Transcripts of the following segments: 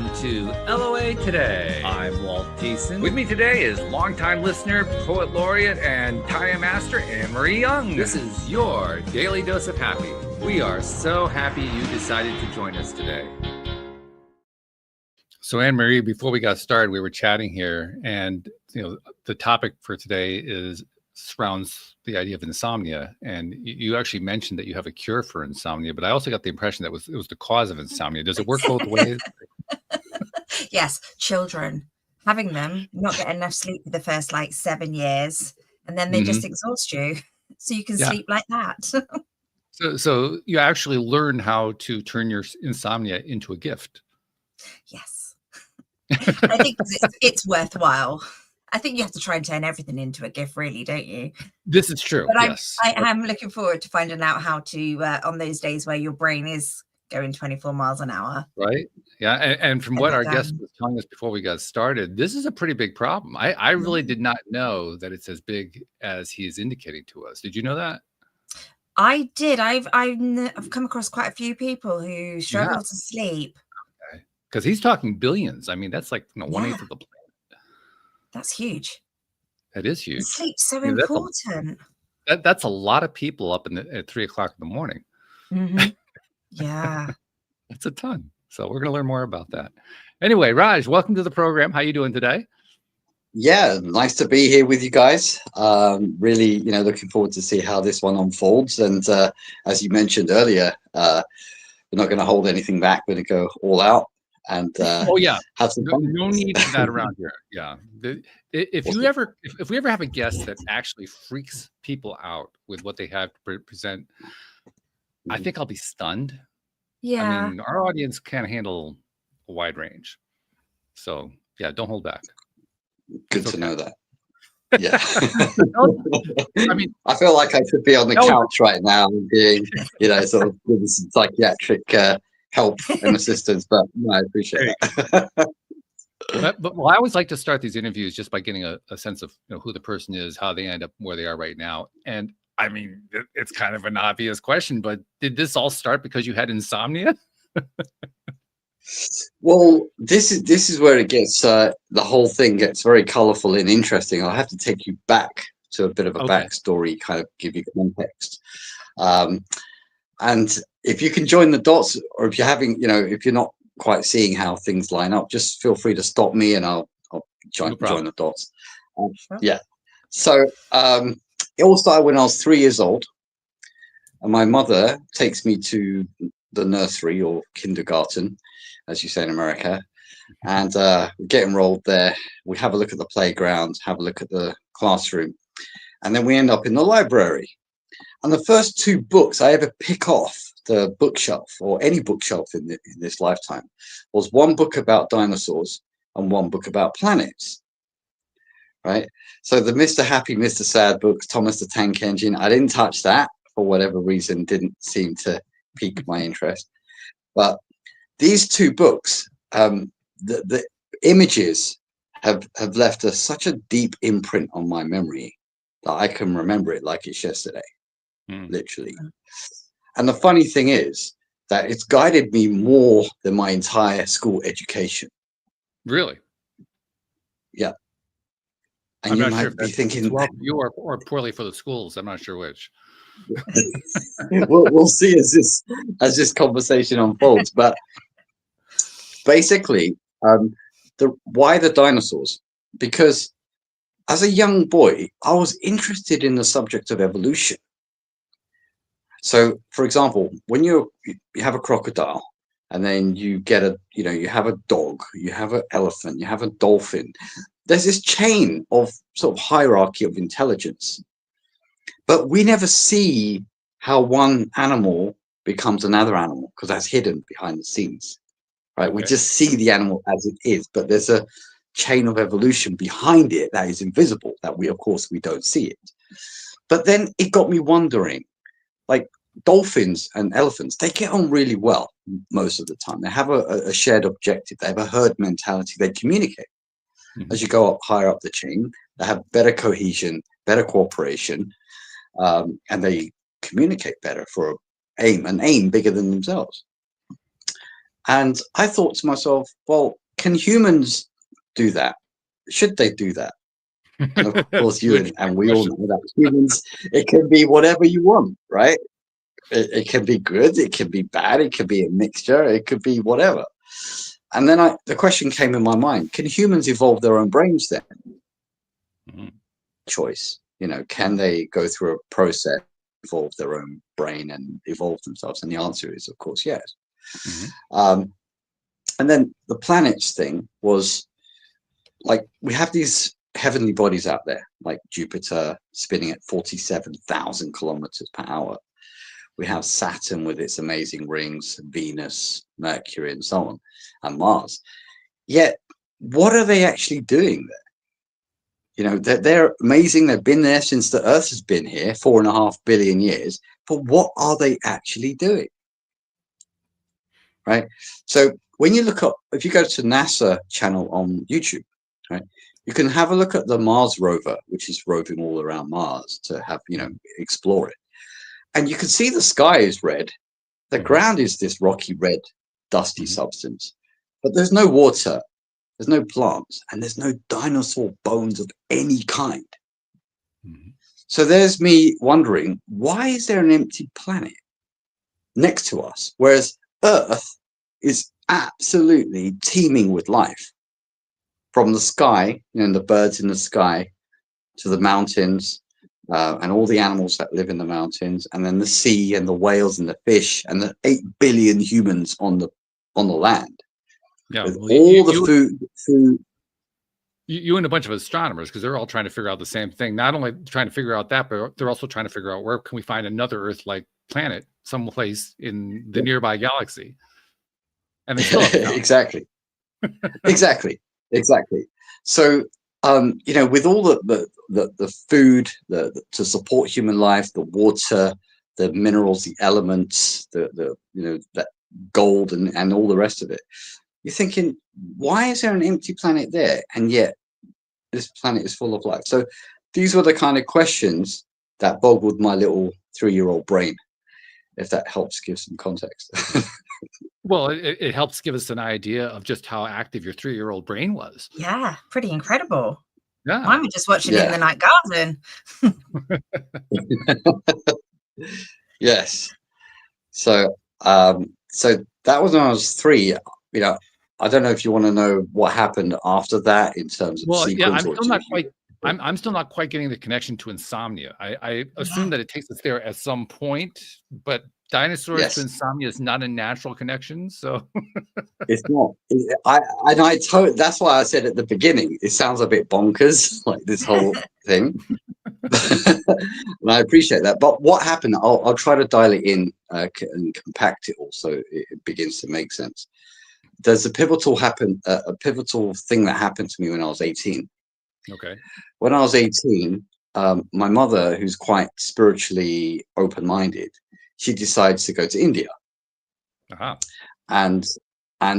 welcome to LOA Today. I'm Walt Thiessen. With me today is longtime listener, poet laureate, and tie master Anne-Marie Young. This is your daily dose of happy. We are so happy you decided to join us today. So Anne-Marie, before we got started, we were chatting here, and the topic for today surrounds the idea of insomnia. And you actually mentioned that you have a cure for insomnia, but I also got the impression that it was the cause of insomnia. Does it work both ways? Yes, children. Having them, not getting enough sleep for the first 7 years, and then they just exhaust you. So you can sleep like that. So you actually learn how to turn your insomnia into a gift. Yes. I think it's worthwhile. I think you have to try and turn everything into a gift, really, don't you? This is true. But yes. I am looking forward to finding out how to, on those days where your brain is going 24 miles an hour. Right. Yeah. And from what our guest was telling us before we got started, this is a pretty big problem. I really did not know that it's as big as he is indicating to us. Did you know that? I did. I've come across quite a few people who struggle to sleep. Okay. Because he's talking billions. I mean, that's like 1/8 of the planet. That's huge. That is huge. Sleep's so important. That's a lot of people up at 3 o'clock in the morning. Yeah. That's a ton. So we're going to learn more about that. Anyway, Raj, welcome to the program. How are you doing today? Yeah, nice to be here with you guys. Really, looking forward to see how this one unfolds. And as you mentioned earlier, we're not going to hold anything back. We're going to go all out. And have some fun. No need for that around here. Yeah. If we ever have a guest that actually freaks people out with what they have to present, I think I'll be stunned. Yeah. I mean, our audience can't handle a wide range. So yeah, don't hold back. Good to know that. Yeah. I mean, I feel like I should be on the couch right now being, sort of with some psychiatric help and assistance, but no, I appreciate that. but I always like to start these interviews just by getting a sense of who the person is, how they end up where they are right now. And I mean, it's kind of an obvious question, but did this all start because you had insomnia? Well, this is where it gets the whole thing gets very colorful and interesting. I'll have to take you back to a bit of a backstory, kind of give you context. And if you can join the dots, or if you're having, if you're not quite seeing how things line up, just feel free to stop me and I'll join the dots. Yeah. So it all started when I was 3 years old, and my mother takes me to the nursery or kindergarten, as you say in America, and we get enrolled there. We have a look at the playground, have a look at the classroom, and then we end up in the library. And the first 2 books I ever pick off the bookshelf, or any bookshelf in this lifetime, was one book about dinosaurs and one book about planets. Right? So the Mr. Happy, Mr. Sad books, Thomas the Tank Engine, I didn't touch that for whatever reason, didn't seem to pique my interest. But these 2 books, the images have left such a deep imprint on my memory that I can remember it like it's yesterday. Literally. And the funny thing is that it's guided me more than my entire school education. Really? Yeah. And I'm you not might sure if be thinking, well for you or poorly for the schools. I'm not sure which. we'll see as this conversation unfolds. But basically, why the dinosaurs? Because as a young boy, I was interested in the subject of evolution. So, for example, when you have a crocodile, and then you get you have a dog, you have an elephant, you have a dolphin. There's this chain of sort of hierarchy of intelligence, but we never see how one animal becomes another animal because that's hidden behind the scenes, right? Okay. We just see the animal as it is, but there's a chain of evolution behind it that is invisible, that we don't see it. But then it got me wondering, like dolphins and elephants, they get on really well most of the time. They have a shared objective. They have a herd mentality. They communicate. As you go up higher up the chain, they have better cohesion, better cooperation, and they communicate better for an aim bigger than themselves. And I thought to myself, well, can humans do that? Should they do that? And of course, you and we all know that humans, it can be whatever you want, right? It can be good, it can be bad, it could be a mixture, it could be whatever. And then the question came in my mind: can humans evolve their own brains then? Choice, can they go through a process, evolve their own brain and evolve themselves? And the answer is, of course, yes. And then the planets thing was like, we have these heavenly bodies out there, like Jupiter spinning at 47,000 kilometers per hour. We have Saturn with its amazing rings, Venus, Mercury, and so on, and Mars. Yet, what are they actually doing there? They're amazing. They've been there since the Earth has been here, 4.5 billion years. But what are they actually doing? Right? So when you look up, if you go to NASA channel on YouTube, right, you can have a look at the Mars rover, which is roving all around Mars to have, explore it. And you can see the sky is red. The ground is this rocky red, dusty substance. But there's no water, there's no plants, and there's no dinosaur bones of any kind. So there's me wondering, why is there an empty planet next to us, whereas Earth is absolutely teeming with life? From the sky, the birds in the sky, to the mountains, and all the animals that live in the mountains, and then the sea and the whales and the fish and the 8 billion humans on the land. Yeah, with all the food. You and a bunch of astronomers, because they're all trying to figure out the same thing. Not only trying to figure out that, but they're also trying to figure out where can we find another Earth-like planet someplace in the nearby galaxy. And they still exactly. So with all the food to support human life, the water, the minerals, the elements, that gold and all the rest of it, you're thinking, why is there an empty planet there, and yet this planet is full of life? So these were the kind of questions that boggled my little 3-year-old brain, if that helps give some context. Well, it helps give us an idea of just how active your 3-year-old brain was. Yeah, pretty incredible. Yeah, mine were just watching it in the night garden. Yes. So that was when I was 3. I don't know if you want to know what happened after that in terms of sequence. Yeah, I'm still not quite getting the connection to insomnia. I assume that it takes us there at some point, but dinosaurs to insomnia is not a natural connection. So it's not. That's why I said at the beginning, it sounds a bit bonkers, like this whole thing. And I appreciate that. But what happened? I'll try to dial it in and compact it all so it begins to make sense. There's a pivotal thing that happened to me when I was 18. Okay. When I was 18, my mother, who's quite spiritually open-minded, she decides to go to India. And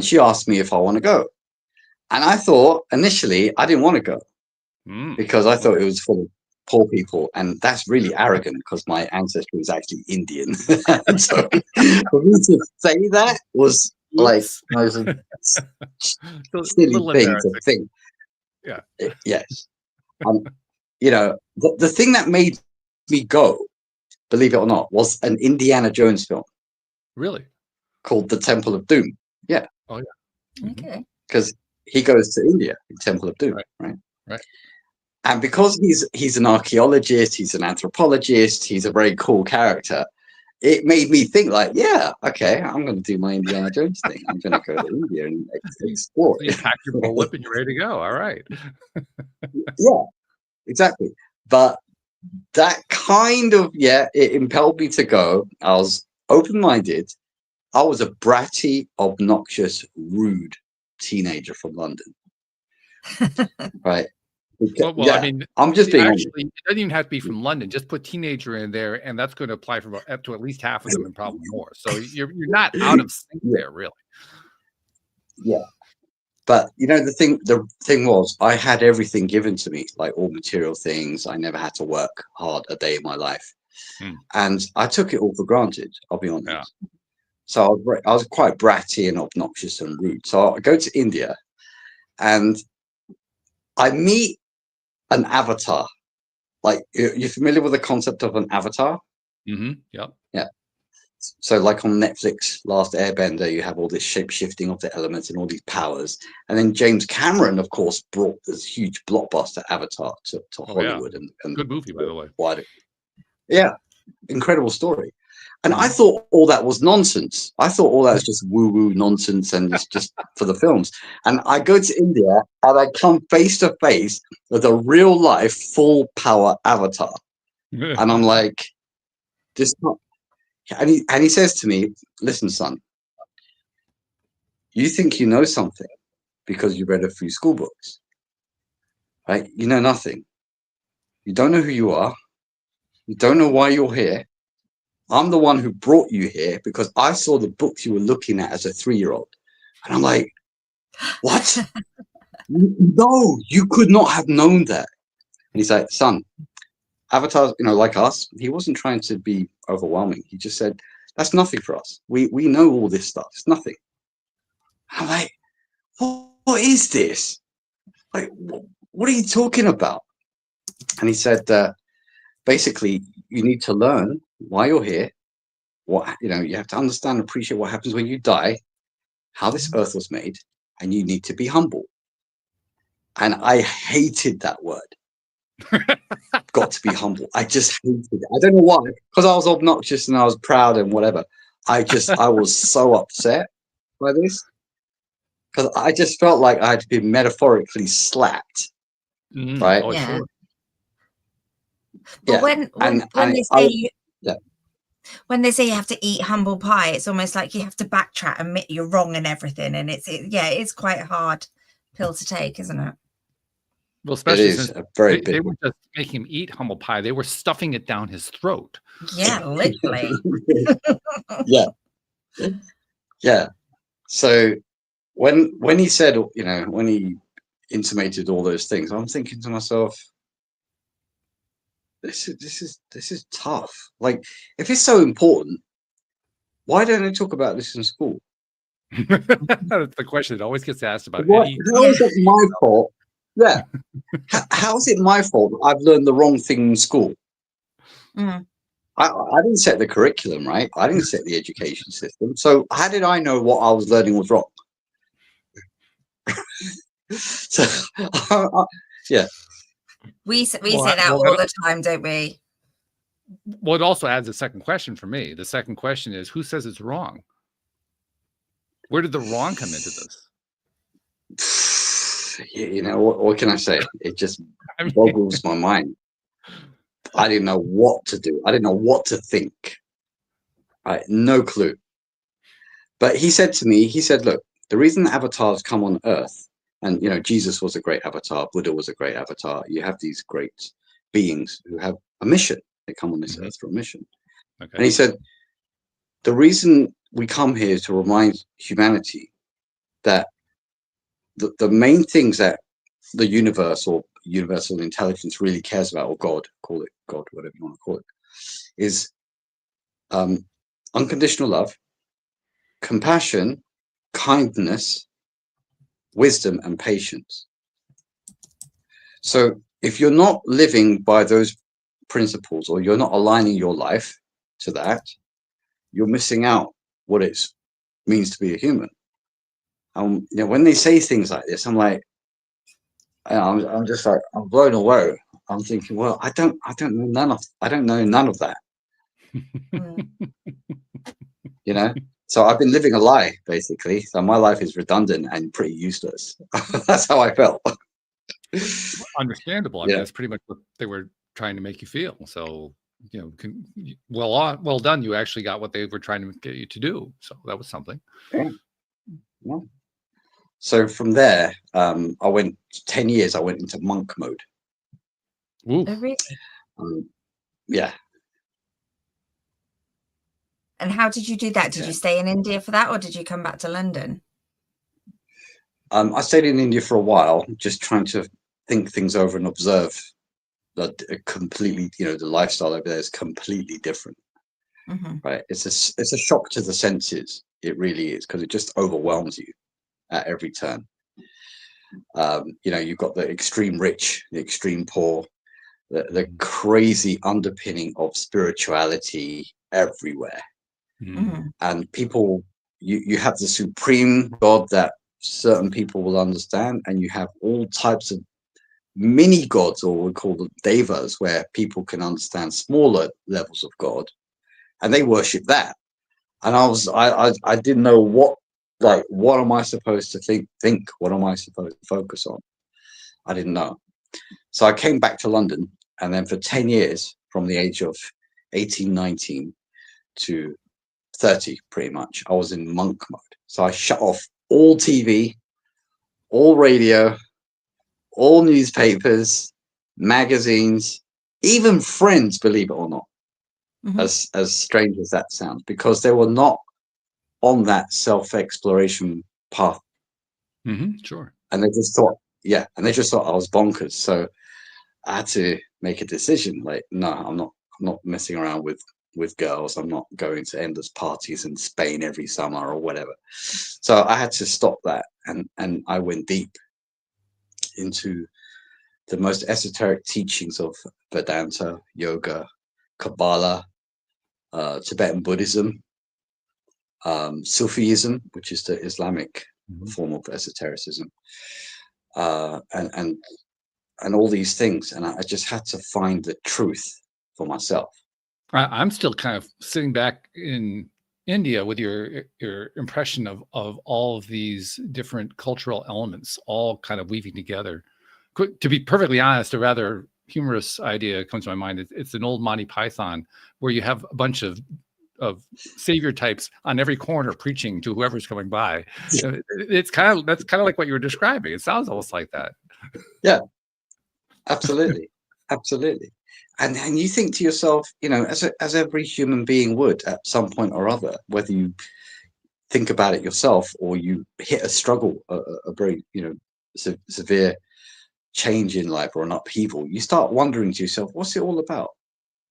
she asked me if I want to go. And I thought initially I didn't want to go because I thought it was full of poor people, and that's really arrogant because my ancestry is actually Indian. And so for me to say that was like a silly thing to think. Yeah. Yes. The thing that made me go, believe it or not, was an Indiana Jones film. Really? Called The Temple of Doom. Yeah. Oh yeah. Okay. Because he goes to India, the Temple of Doom, right? And because he's an archaeologist, he's an anthropologist, he's a very cool character, it made me think like, yeah, okay, I'm going to do my Indiana Jones thing. I'm going to go to India and explore. So you pack your bullwhip and you're ready to go. All right. Yeah, exactly. But that kind of, it impelled me to go. I was open-minded. I was a bratty, obnoxious, rude teenager from London. Right. Well, I mean, I'm just being actually, it doesn't even have to be from London. Just put teenager in there, and that's going to apply for up to at least half of them, and probably more. So you're not out of sync there, really. Yeah, but the thing was, I had everything given to me, like all material things. I never had to work hard a day in my life, and I took it all for granted. I'll be honest. So I was quite bratty and obnoxious and rude. So I go to India, and I meet an avatar. Like, you're familiar with the concept of an avatar? Yep. Yeah. So like on Netflix, Last Airbender, you have all this shape shifting of the elements and all these powers. And then James Cameron, of course, brought this huge blockbuster Avatar to Hollywood. Yeah. And Good movie, by the way. Wider. Yeah. Incredible story. And I thought all that was nonsense. I thought all that was just woo-woo nonsense and it's just for the films. And I go to India and I come face to face with a real life full power avatar. And I'm like, this not. And he says to me, listen, son, you think you know something because you read a few school books, right? You know nothing. You don't know who you are. You don't know why you're here. I'm the one who brought you here because I saw the books you were looking at as a 3-year-old. And I'm like, what? No, you could not have known that. And he's like, son, Avatar's, like us, he wasn't trying to be overwhelming. He just said, that's nothing for us. We know all this stuff. It's nothing. I'm like, what is this? Like, what are you talking about? And he said, basically, you need to learn why you're here. What, you have to understand and appreciate what happens when you die, how this earth was made, and you need to be humble. And I hated that word. Got to be humble. I just hated it. I don't know why, because I was obnoxious and I was proud and whatever. I was so upset by this because I just felt like I had been metaphorically slapped. Right? Oh, Yeah. sure. But when they say you have to eat humble pie, it's almost like you have to backtrack, admit you're wrong and everything. And it's quite a hard pill to take, isn't it? Well, especially since they were just making him eat humble pie. They were stuffing it down his throat. Yeah, literally. Yeah. So when he said, when he intimated all those things, I'm thinking to myself, this is tough. Like, if it's so important, why don't they talk about this in school? That's the question that always gets asked about. How is it my fault? Yeah. How is it my fault that I've learned the wrong thing in school? Mm. I didn't set the curriculum, right? I didn't set the education system. So how did I know what I was learning was wrong? So, yeah. We say that all the time, don't we? Well, it also adds a second question for me. The second question is, who says it's wrong? Where did the wrong come into this? What can I say? It just boggles my mind. I didn't know what to do. I didn't know what to think. No clue. But he said to me, look, the reason the avatars come on Earth, and Jesus was a great avatar, Buddha was a great avatar. You have these great beings who have a mission. They come on this Earth for a mission. Okay. And he said, the reason we come here is to remind humanity that the main things that the universe or universal intelligence really cares about, or God, call it God, whatever you want to call it, is unconditional love, compassion, kindness, wisdom, and patience. So if you're not living by those principles, or you're not aligning your life to that, you're missing out what it means to be a human. When they say things like this, I'm like, I'm just like, I'm blown away. I'm thinking, well, I don't know none of that. So I've been living a lie, basically. So my life is redundant and pretty useless. That's how I felt. Understandable. I mean, that's pretty much what they were trying to make you feel. So, well done. You actually got what they were trying to get you to do. So that was something. Yeah. So from there, I went 10 years. I went into monk mode. Ooh. Oh, really? Yeah. And how did you do that? Did you stay in India for that, or did you come back to London? I stayed in India for a while, just trying to think things over and observe that completely, the lifestyle over there is completely different. right? It's a shock to the senses. It really is, because it just overwhelms you at every turn. You've got the extreme rich, the extreme poor, the crazy underpinning of spirituality everywhere. And people, you have the supreme God that certain people will understand, and you have all types of mini gods, or we call them devas, where people can understand smaller levels of God, and they worship that. And I didn't know what am I supposed to think? What am I supposed to focus on? I didn't know. So I came back to London, and then for 10 years, from the age of 18, 19 to 30, pretty much, I was in monk mode. So I shut off all TV, all radio, all newspapers, magazines, even friends, believe it or not, as strange as that sounds, because they were not on that self-exploration path. Sure. And they just thought, I was bonkers. So I had to make a decision. Like, no, I'm not messing around with girls. I'm not going to endless parties in Spain every summer or whatever. So I had to stop that, and I went deep into the most esoteric teachings of Vedanta, yoga, Kabbalah, Tibetan Buddhism, Sufism, which is the Islamic form of esotericism, and all these things. And I just had to find the truth for myself. I'm still kind of sitting back in India with your impression of all of these different cultural elements all kind of weaving together. To be perfectly honest, a rather humorous idea comes to my mind. It's an old Monty Python where you have a bunch of savior types on every corner preaching to whoever's coming by. That's kind of like what you were describing. It sounds almost like that. Yeah, absolutely. Absolutely. And you think to yourself, as every human being would at some point or other, whether you think about it yourself or you hit a struggle, a very, severe change in life or an upheaval, you start wondering to yourself, what's it all about?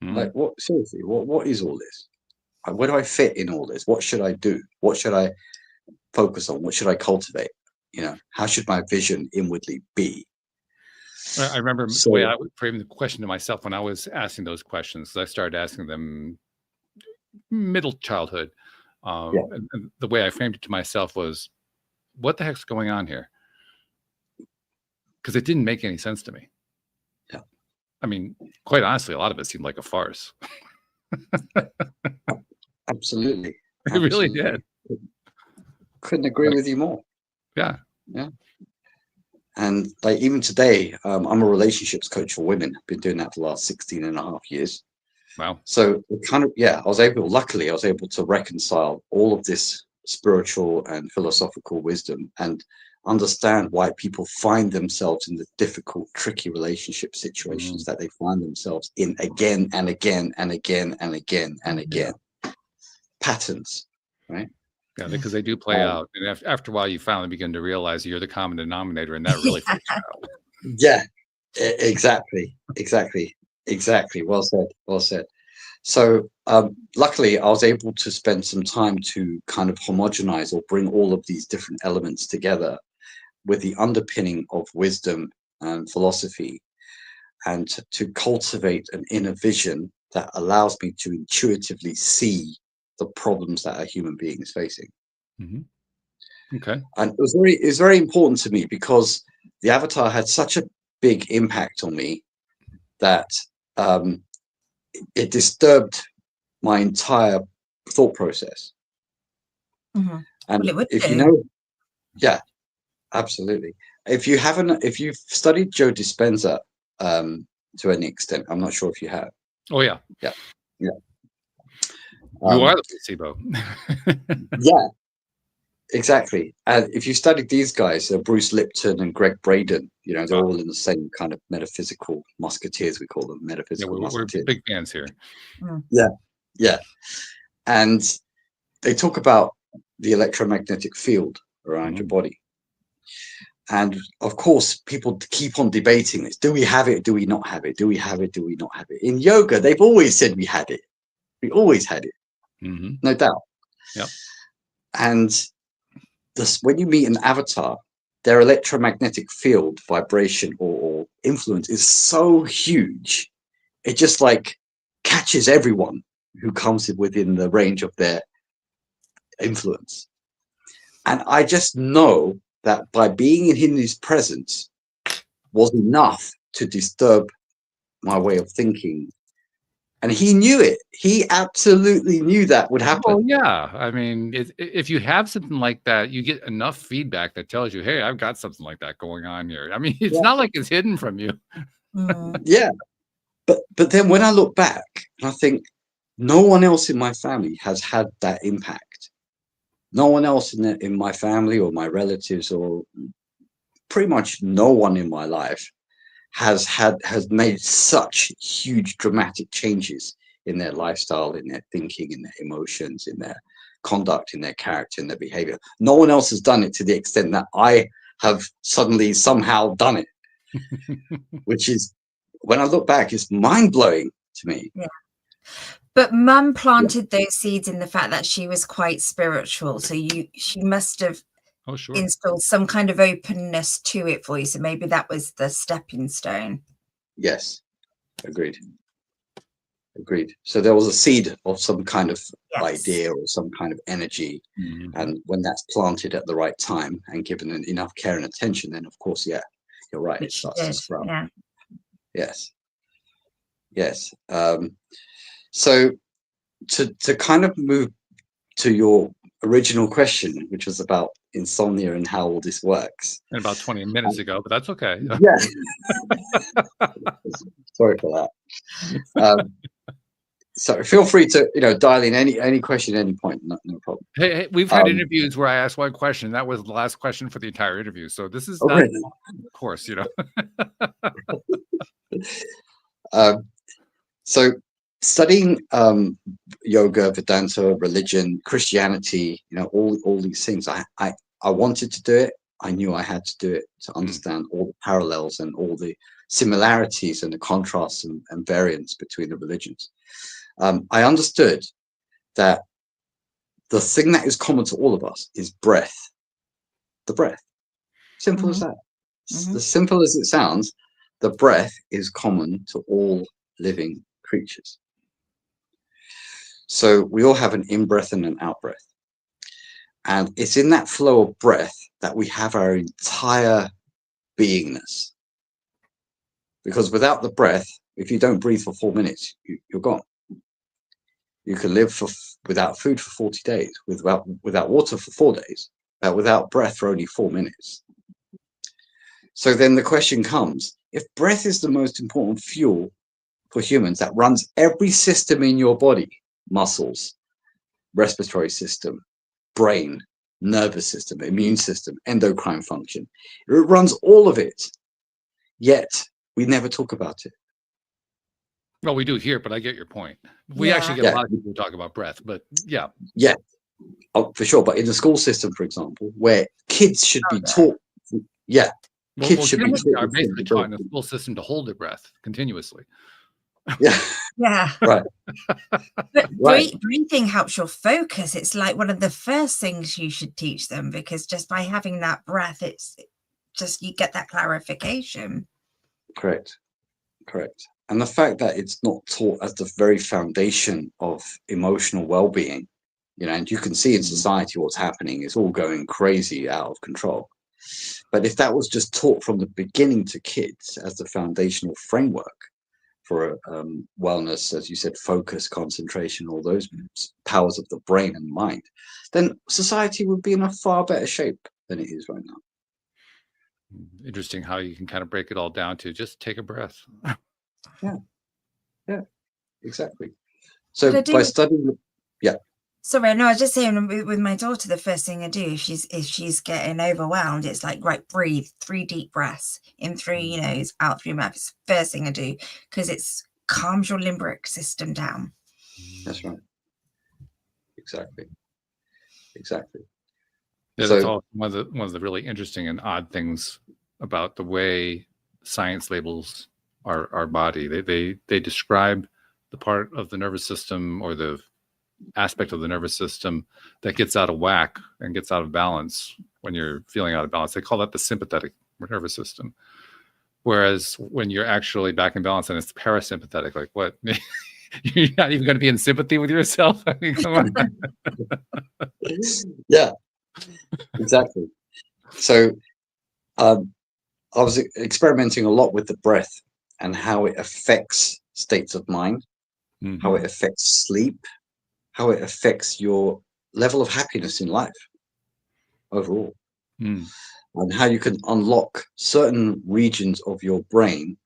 Like, seriously, what is all this? Where do I fit in all this? What should I do? What should I focus on? What should I cultivate? How should my vision inwardly be? I remember the way I would frame the question to myself when I was asking those questions. I started asking them middle childhood. And the way I framed it to myself was, what the heck's going on here? Because it didn't make any sense to me. Yeah. I mean, quite honestly, a lot of it seemed like a farce. Absolutely. It really did. Couldn't agree with you more. Yeah. Yeah. And like even today, I'm a relationships coach for women. I've been doing that for the last 16 and a half years. Wow. So luckily I was able to reconcile all of this spiritual and philosophical wisdom and understand why people find themselves in the difficult, tricky relationship situations that they find themselves in again and again and again and again and again. Patterns, right? Yeah, because they do play out. And after a while, you finally begin to realize you're the common denominator, and that really freaks you out. Yeah, exactly. Well said. So luckily, I was able to spend some time to kind of homogenize or bring all of these different elements together with the underpinning of wisdom and philosophy, and to cultivate an inner vision that allows me to intuitively see the problems that a human being is facing. Okay. And it was very important to me because the avatar had such a big impact on me that it disturbed my entire thought process. And well, if you know, yeah, absolutely. If you've studied Joe Dispenza to any extent, I'm not sure if you have. Oh yeah. You are the placebo. Yeah, exactly. And if you studied these guys, Bruce Lipton and Greg Braden, they're all in the same kind of metaphysical musketeers, we call them metaphysical musketeers. We're big fans here. Yeah. And they talk about the electromagnetic field around your body. And of course, people keep on debating this. Do we have it? Do we not have it? Do we have it? Do we not have it? In yoga, they've always said we had it. We always had it. no doubt. Yep. And when you meet an avatar, their electromagnetic field, vibration, or influence is so huge, it just like catches everyone who comes within the range of their influence. And I just know that by being in his presence was enough to disturb my way of thinking. And he knew it. He absolutely knew that would happen. Well, yeah. I mean, if you have something like that, you get enough feedback that tells you, hey, I've got something like that going on here. I mean, it's not like it's hidden from you. Yeah. But then when I look back and I think no one else in my family has had that impact. No one else in my family or my relatives or pretty much no one in my life has made such huge dramatic changes in their lifestyle, in their thinking, in their emotions, in their conduct, in their character, in their behavior. No one else has done it to the extent that I have suddenly somehow done it, which is, when I look back, is mind-blowing to me. Yeah. But Mum planted those seeds in the fact that she was quite spiritual. So she must have instilled some kind of openness to it for you. So maybe that was the stepping stone. Yes, agreed. So there was a seed of some kind of idea or some kind of energy. And when that's planted at the right time and given enough care and attention, then of course, you're right. It starts to sprout. Yeah. Yes. So to kind of move to your original question, which was about insomnia and how all this works. And about 20 minutes ago, but that's okay. Yeah. Sorry for that. So feel free to dial in any question at any point. No problem. Hey, we've had interviews where I asked one question. That was the last question for the entire interview. So this is not, of course, So studying yoga, Vedanta, religion, Christianity, all these things, I wanted to do it. I knew I had to do it to understand all the parallels and all the similarities and the contrasts and variants between the religions. I understood that the thing that is common to all of us is breath. The breath. Simple as that. As simple as it sounds, the breath is common to all living creatures. So we all have an in-breath and an out-breath. And it's in that flow of breath that we have our entire beingness. Because without the breath, if you don't breathe for 4 minutes, you're gone. You can live without food for 40 days, without water for 4 days, but without breath for only 4 minutes. So then the question comes, if breath is the most important fuel for humans that runs every system in your body, muscles, respiratory system, brain, nervous system, immune system, endocrine function, it runs all of it, yet we never talk about it. Well, we do here, but I get your point. We actually get a lot of people who talk about breath, but yeah. For sure. But in the school system, for example, where kids should be taught, kids should be are basically taught in the school system to hold their breath continuously. Right. But breathing helps your focus. It's like one of the first things you should teach them, because just by having that breath, it's just, you get that clarification. Correct. And the fact that it's not taught as the very foundation of emotional well-being, and you can see in society what's happening. It's all going crazy, out of control. But if that was just taught from the beginning to kids as the foundational framework for wellness, as you said, focus, concentration, all those powers of the brain and mind, then society would be in a far better shape than it is right now. Interesting how you can kind of break it all down to just take a breath. Yeah, exactly. So by studying, Sorry, no, I was just saying with my daughter, the first thing I do if she's getting overwhelmed, it's like, right, breathe 3 deep breaths in through your nose, out through your mouth. It's the first thing I do, because it calms your limbic system down. That's right. Exactly. Yeah, that's all one of the really interesting and odd things about the way science labels our body. They describe the part of the nervous system or the aspect of the nervous system that gets out of whack and gets out of balance when you're feeling out of balance. They call that the sympathetic nervous system. Whereas when you're actually back in balance and it's parasympathetic, like what? You're not even going to be in sympathy with yourself? I mean, come on. Yeah, exactly. So I was experimenting a lot with the breath and how it affects states of mind, how it affects sleep, how it affects your level of happiness in life overall, and how you can unlock certain regions of your brain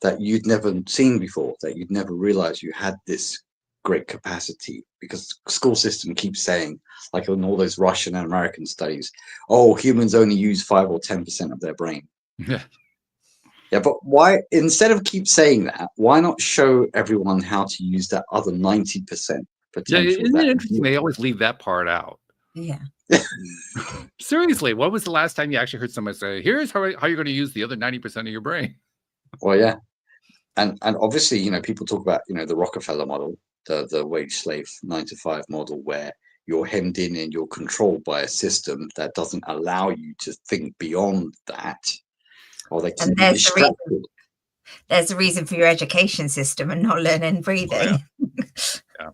that you'd never seen before, that you'd never realized you had this great capacity, because the school system keeps saying, like in all those Russian and American studies, oh, humans only use 5 or 10% of their brain. Yeah, but why, instead of keep saying that, why not show everyone how to use that other 90% potential? Yeah, isn't it interesting? They always leave that part out. Yeah. Seriously, when was the last time you actually heard somebody say, here's how you're going to use the other 90% of your brain? Well, yeah. And obviously, you know, people talk about, you know, the Rockefeller model, the wage slave 9-to-5 model, where you're hemmed in and you're controlled by a system that doesn't allow you to think beyond that, or they keep you distracted. There's a reason for your education system and not learning breathing. Oh, yeah.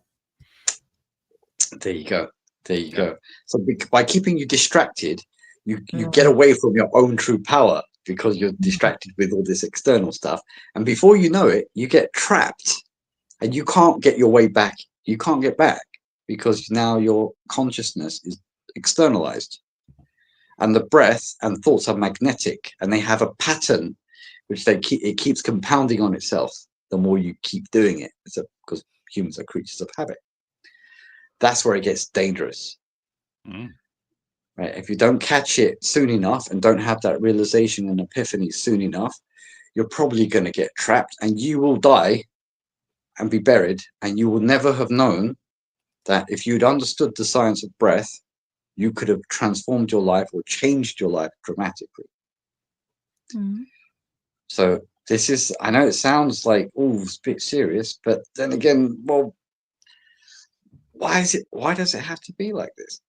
There you go. There you go. So by keeping you distracted, you get away from your own true power, because you're distracted with all this external stuff. And before you know it, you get trapped and you can't get your way back. You can't get back because now your consciousness is externalized. And the breath and thoughts are magnetic, and they have a pattern which it keeps compounding on itself the more you keep doing it. Because humans are creatures of habit. That's where it gets dangerous. Right? If you don't catch it soon enough and don't have that realization and epiphany soon enough, you're probably going to get trapped and you will die and be buried. And you will never have known that if you'd understood the science of breath, you could have transformed your life or changed your life dramatically. So this is, I know it sounds like, oh, it's a bit serious, but then again, well, why does it have to be like this?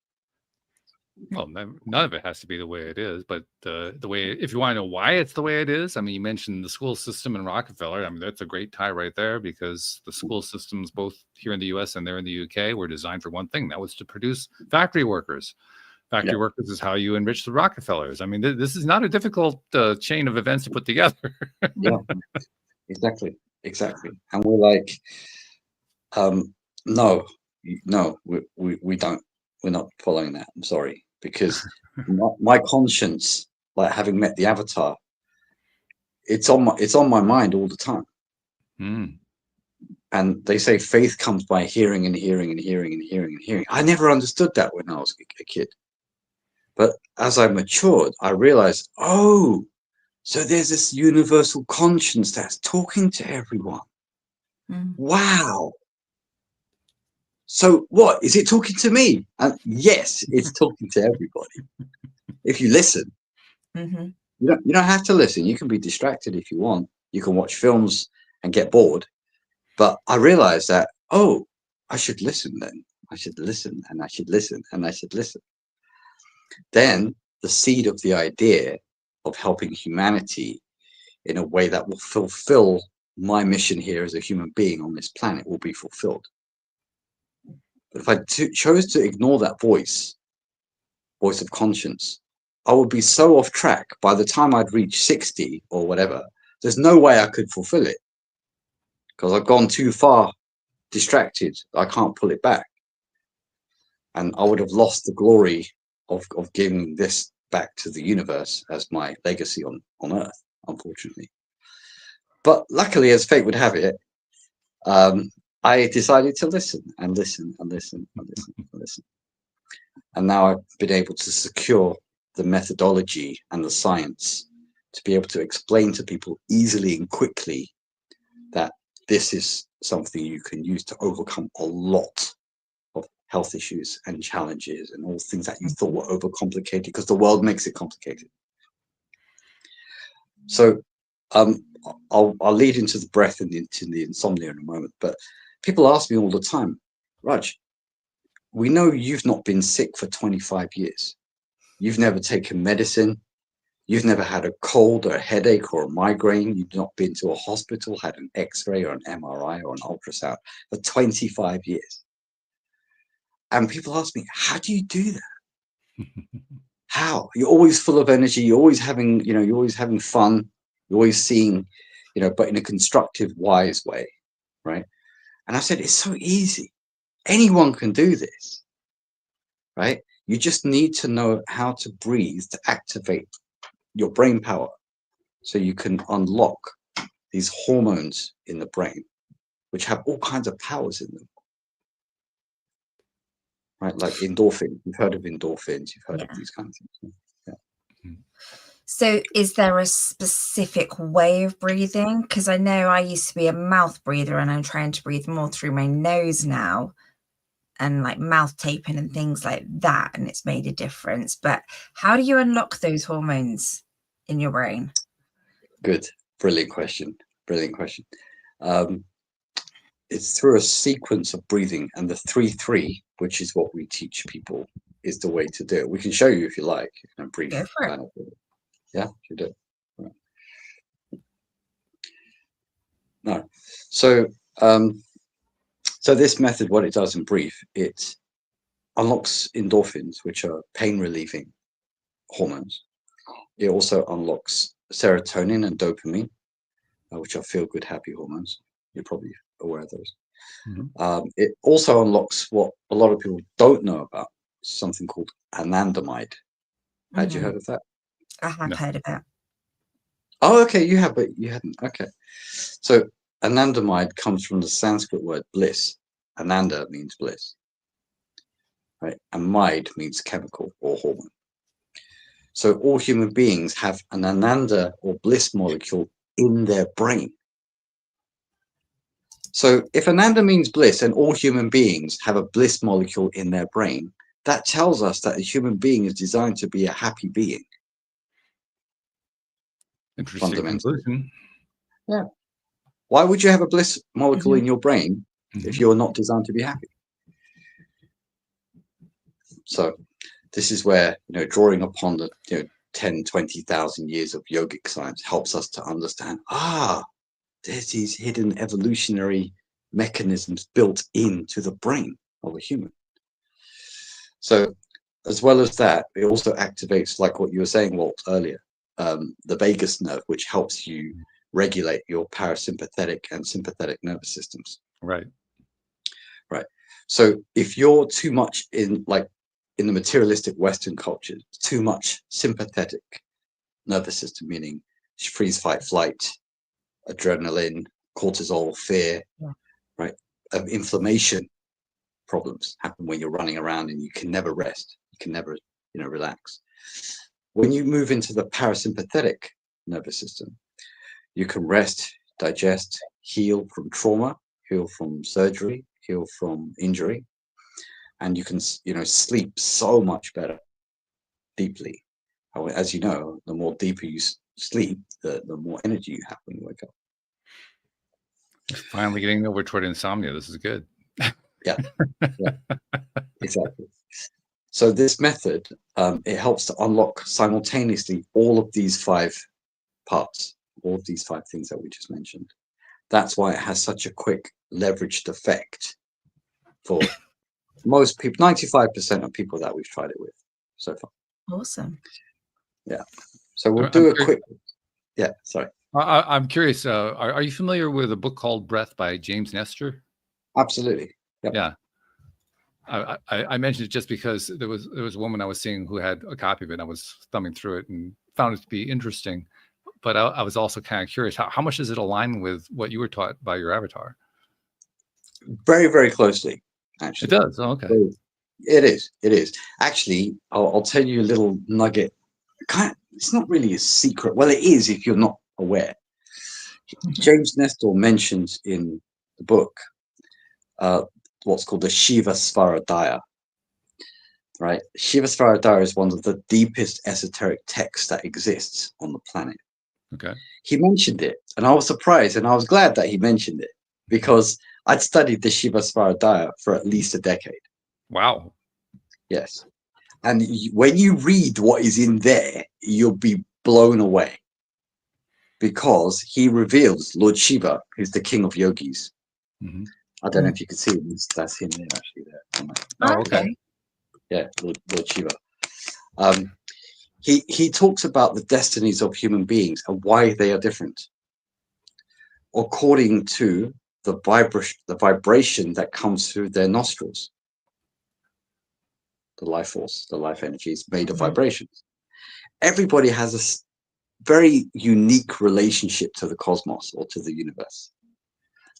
Well, none of it has to be the way it is, but the way, if you want to know why it's the way it is, I mean, you mentioned the school system in Rockefeller. I mean, that's a great tie right there, because the school systems, both here in the US and there in the UK, were designed for one thing. That was to produce factory workers. Factory workers is how you enrich the Rockefellers. I mean, this is not a difficult chain of events to put together. Yeah, exactly. And we're like, no, we don't. We're not following that. I'm sorry, because my conscience, like having met the avatar, it's on my mind all the time. And they say faith comes by hearing and hearing and hearing and hearing and hearing. I never understood that when I was a kid. But as I matured, I realized, oh, so there's this universal conscience that's talking to everyone. Wow. So what? Is it talking to me? And yes, it's talking to everybody. If you listen, you don't have to listen. You can be distracted if you want. You can watch films and get bored. But I realized that, oh, I should listen then. I should listen, and I should listen, and I should listen. Then the seed of the idea of helping humanity in a way that will fulfill my mission here as a human being on this planet will be fulfilled. But if I chose to ignore that voice of conscience, I would be so off track by the time I'd reach 60 or whatever. There's no way I could fulfill it, because I've gone too far distracted. I can't pull it back. And I would have lost the glory of giving this back to the universe as my legacy on Earth, unfortunately. But luckily, as fate would have it, I decided to listen and listen and listen and listen and listen. And now I've been able to secure the methodology and the science to be able to explain to people easily and quickly that this is something you can use to overcome a lot of health issues and challenges and all things that you thought were overcomplicated, because the world makes it complicated. So I'll lead into the breath and into the insomnia in a moment, but people ask me all the time, Raj, we know you've not been sick for 25 years. You've never taken medicine. You've never had a cold or a headache or a migraine. You've not been to a hospital, had an X-ray or an MRI or an ultrasound for 25 years. And people ask me, how do you do that? How? You're always full of energy. You're always having, you're always having fun. You're always seeing, but in a constructive, wise way, right? And I said, it's so easy. Anyone can do this, right? You just need to know how to breathe to activate your brain power so you can unlock these hormones in the brain, which have all kinds of powers in them. Right, like endorphin. You've heard of endorphins. You've heard of these kinds of things. Yeah. So is there a specific way of breathing? Because I know I used to be a mouth breather and I'm trying to breathe more through my nose now, and like mouth taping and things like that. And it's made a difference. But how do you unlock those hormones in your brain? Good. Brilliant question. Brilliant question. It's through a sequence of breathing, and the 3-3, which is what we teach people, is the way to do it. We can show you if you like. Brief. Go for it. Yeah, you do. Right. No. So, so this method, what it does in brief, it unlocks endorphins, which are pain-relieving hormones. It also unlocks serotonin and dopamine, which are feel-good, happy hormones. You're probably aware of those. Mm-hmm. It also unlocks what a lot of people don't know about, something called anandamide. Had you heard of that? I have heard of it. Oh, okay, you have, but you hadn't. Okay. So anandamide comes from the Sanskrit word bliss. Ananda means bliss, right? And mide means chemical or hormone. So all human beings have an ananda or bliss molecule in their brain. So if ananda means bliss and all human beings have a bliss molecule in their brain, that tells us that a human being is designed to be a happy being. Interesting conclusion. Yeah. Why would you have a bliss molecule in your brain if you're not designed to be happy? So this is where, drawing upon the 10, 20,000 years of yogic science helps us to understand, there's these hidden evolutionary mechanisms built into the brain of a human. So as well as that, it also activates, like what you were saying, Walt, earlier, the vagus nerve, which helps you regulate your parasympathetic and sympathetic nervous systems. Right. Right. So if you're too much in the materialistic Western culture, too much sympathetic nervous system, meaning freeze, fight, flight, adrenaline, cortisol, fear, right? Inflammation problems happen when you're running around and you can never rest. You can never, relax. When you move into the parasympathetic nervous system, you can rest, digest, heal from trauma, heal from surgery, heal from injury, and you can, sleep so much better, deeply. As you know, the more deeper you sleep, the more energy you have when you wake up. Finally getting over toward insomnia. This is good. Yeah, exactly. So this method, it helps to unlock simultaneously all of these 5 parts, all of these 5 things that we just mentioned. That's why it has such a quick leveraged effect for most people, 95% of people that we've tried it with so far. Awesome. Yeah. So we'll do a quick. Yeah, sorry. I'm curious. Are you familiar with a book called Breath by James Nestor? Absolutely. Yep. Yeah. I mentioned it just because there was a woman I was seeing who had a copy of it, and I was thumbing through it and found it to be interesting. But I was also kind of curious, how much does it align with what you were taught by your avatar? Very, very closely, actually. It does? Oh, okay. It is. Actually, I'll tell you a little nugget. It's not really a secret. Well, it is if you're not aware. James Nestor mentions in the book what's called the Shiva Svaradaya. Right? Shiva Svaradaya is one of the deepest esoteric texts that exists on the planet. Okay. He mentioned it, and I was surprised, and I was glad that he mentioned it, because I'd studied the Shiva Svaradaya for at least a decade. Wow. Yes. And when you read what is in there, you'll be blown away, because he reveals Lord Shiva, who's the king of yogis. Mm-hmm. I don't know if you can see him. That's him there, actually. There. Oh, okay. Yeah, Lord Shiva. He talks about the destinies of human beings and why they are different, according to the vibration that comes through their nostrils. The life force, the life energy is made of vibrations. Everybody has a very unique relationship to the cosmos or to the universe.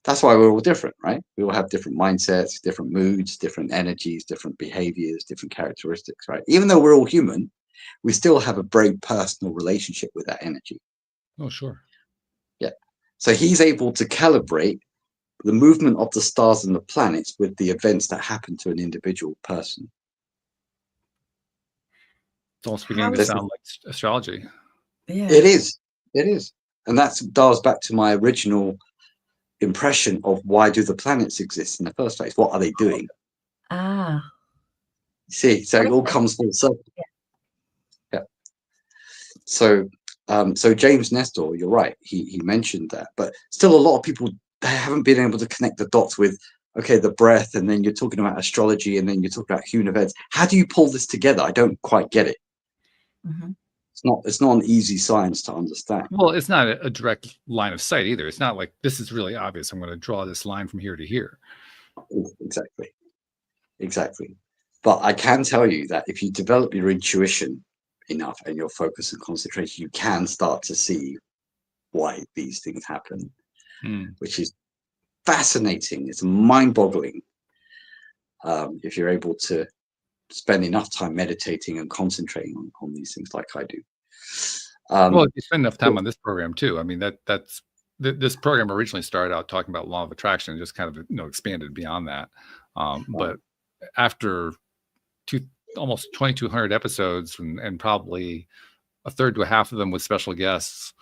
That's why we're all different, right? We all have different mindsets, different moods, different energies, different behaviors, different characteristics, right? Even though we're all human, we still have a very personal relationship with that energy. Oh, sure. Yeah. So he's able to calibrate the movement of the stars and the planets with the events that happen to an individual person. It's almost beginning to sound like astrology. Yeah. It is. It is. And that dials back to my original impression of why do the planets exist in the first place? What are they doing? Ah. See, so it all comes full circle. Yeah. So James Nestor, you're right. He mentioned that, but still a lot of people, they haven't been able to connect the dots with, okay, the breath, and then you're talking about astrology, and then you're talking about human events. How do you pull this together? I don't quite get it. Mm-hmm. It's not an easy science to understand. Well, it's not a direct line of sight either. It's not like this is really obvious. I'm going to draw this line from here to here. Exactly. But I can tell you that if you develop your intuition enough and your focus and concentration, you can start to see why these things happen, which is fascinating. It's mind-boggling if you're able to spend enough time meditating and concentrating on these things like I do. Well, if you spend enough time on this program too. I mean, this program originally started out talking about law of attraction, and just kind of expanded beyond that. But after almost 2,200 episodes, and probably a third to a half of them with special guests,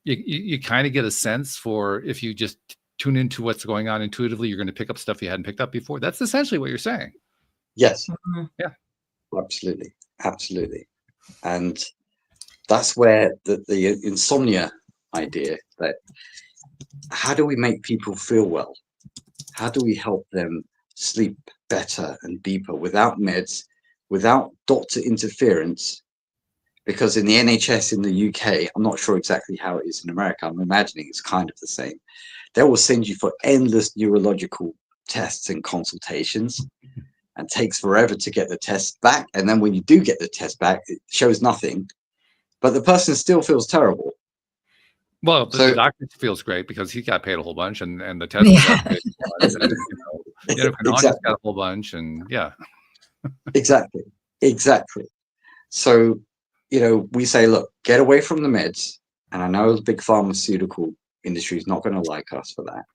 you kind of get a sense for, if you just tune into what's going on intuitively, you're going to pick up stuff you hadn't picked up before. That's essentially what you're saying. Yes. Mm-hmm. Yeah. Absolutely. And that's where the insomnia idea, that how do we make people feel well? How do we help them sleep better and deeper without meds, without doctor interference? Because in the NHS in the UK, I'm not sure exactly how it is in America. I'm imagining it's kind of the same. They will send you for endless neurological tests and consultations, and takes forever to get the test back. And then when you do get the test back, it shows nothing, but the person still feels terrible. Well, the doctor feels great because he got paid a whole bunch, and the test got paid a bunch, and, Exactly. got a whole bunch, and yeah. Exactly. So, we say, look, get away from the meds. And I know the big pharmaceutical industry is not going to like us for that.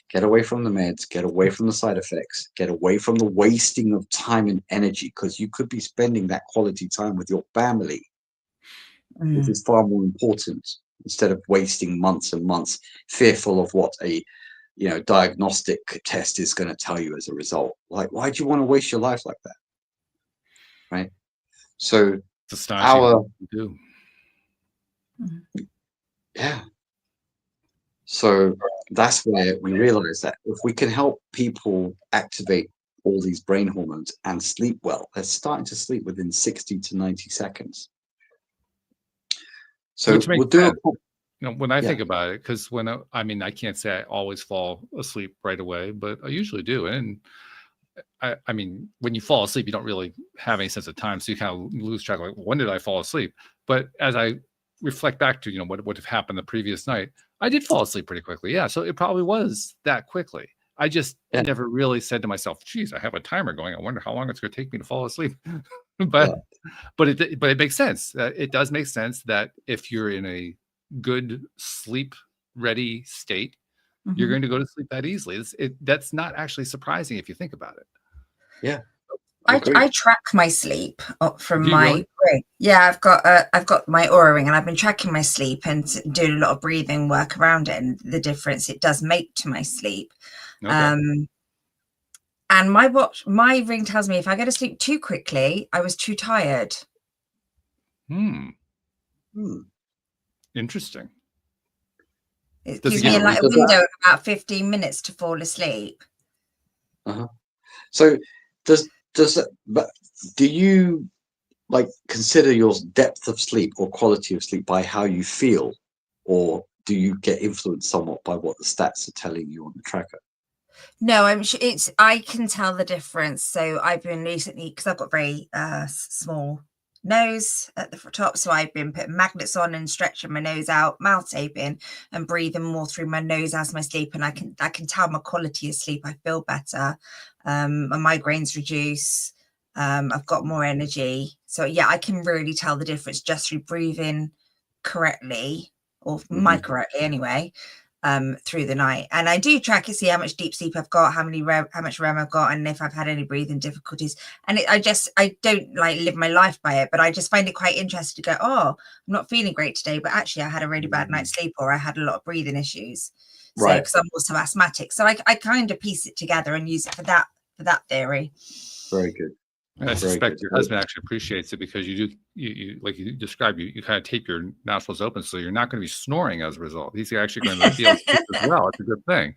Get away from the meds, get away from the side effects, get away from the wasting of time and energy, because you could be spending that quality time with your family. This is far more important, instead of wasting months and months fearful of what a diagnostic test is going to tell you as a result. Like, why do you want to waste your life like that? Right? So So that's where we realize that if we can help people activate all these brain hormones and sleep well, they're starting to sleep within 60 to 90 seconds. So we'll do it. When I think about it, because I can't say I always fall asleep right away, but I usually do. And I mean, when you fall asleep, you don't really have any sense of time, so you kind of lose track of, like, when did I fall asleep? But as I reflect back to what would have happened the previous night, I did fall asleep pretty quickly. Yeah, so it probably was that quickly. I just never really said to myself, "Geez, I have a timer going. I wonder how long it's going to take me to fall asleep." But it makes sense. It does make sense that if you're in a good sleep ready state, you're going to go to sleep that easily. That's not actually surprising if you think about it. Yeah. I track my sleep from my ring. Yeah, I've got my Oura ring, and I've been tracking my sleep and doing a lot of breathing work around it, and the difference it does make to my sleep. Okay. And my ring tells me if I go to sleep too quickly, I was too tired. Interesting. It gives me like a window of about 15 minutes to fall asleep. So do you like consider your depth of sleep or quality of sleep by how you feel, or do you get influenced somewhat by what the stats are telling you on the tracker? No, I can tell the difference. So I've been recently, because I've got very small nose at the top, so I've been putting magnets on and stretching my nose out, mouth taping, and breathing more through my nose as my sleep, and I can tell my quality of sleep. I feel better. My migraines reduce. I've got more energy. So yeah, I can really tell the difference just through breathing correctly, or correctly anyway, through the night. And I do track and see how much deep sleep I've got, how much REM I've got, and if I've had any breathing difficulties. And I don't like live my life by it, but I just find it quite interesting to go, oh, I'm not feeling great today, but actually I had a really bad night's sleep, or I had a lot of breathing issues. So because I'm also asthmatic, so I kind of piece it together and use it for that theory. Very good. And I suspect your husband actually appreciates it, because you like you described, you kind of tape your nostrils open, so you're not going to be snoring as a result. He's actually going to feel sleep as well. It's a good thing.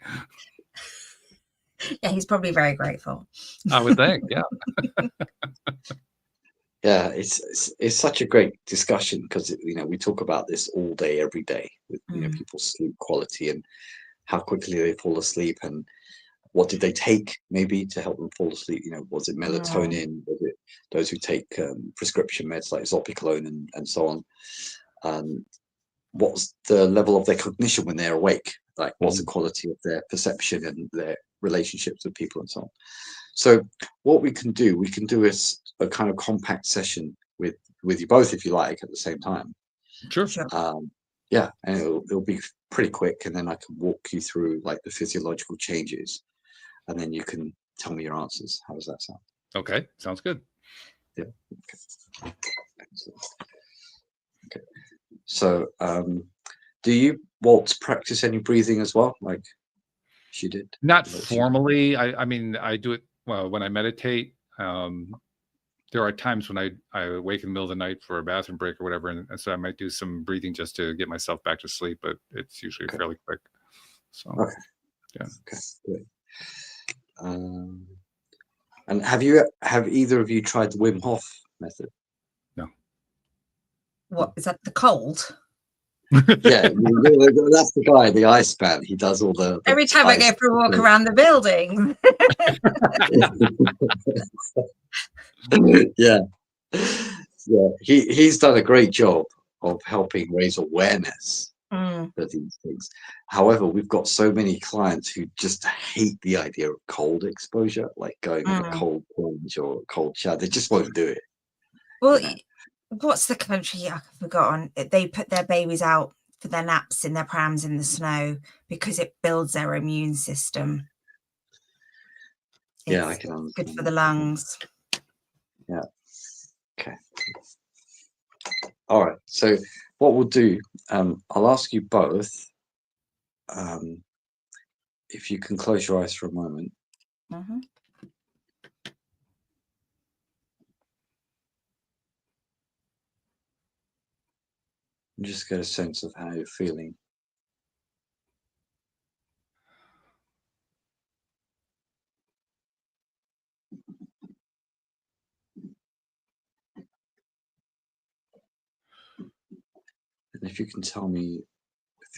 Yeah, he's probably very grateful. I would think, yeah. Yeah, it's such a great discussion, because we talk about this all day, every day, with people's sleep quality and how quickly they fall asleep, and what did they take maybe to help them fall asleep? Was it melatonin? Was it those who take prescription meds like Zopiclone and so on? What's the level of their cognition when they're awake? Like, what's the quality of their perception and their relationships with people and so on? So what we can do is a kind of compact session with you both, if you like, at the same time. Sure. Yeah, and it'll be pretty quick, and then I can walk you through like the physiological changes, and then you can tell me your answers. How does that sound? Okay, sounds good. Yeah. Okay. Okay. So, do you, Walt, practice any breathing as well, like she did? Not formally. I mean, I do it when I meditate. There are times when I wake in the middle of the night for a bathroom break or whatever, and so I might do some breathing just to get myself back to sleep, but it's usually fairly quick. So, yeah. Okay, good. And have either of you tried the Wim Hof method? No. What is that? The cold? Yeah, that's the guy, the Iceman. He does all the every time I go for a walk around the building. Yeah. He's done a great job of helping raise awareness for these things. However, we've got so many clients who just hate the idea of cold exposure, like going in a cold plunge or a cold shower. They just won't do it. Well, what's the country I've forgotten? They put their babies out for their naps in their prams in the snow because it builds their immune system. I can understand. Good for the lungs. Yeah. Okay. All right. So what we'll do, I'll ask you both if you can close your eyes for a moment. And just get a sense of how you're feeling. And if you can tell me,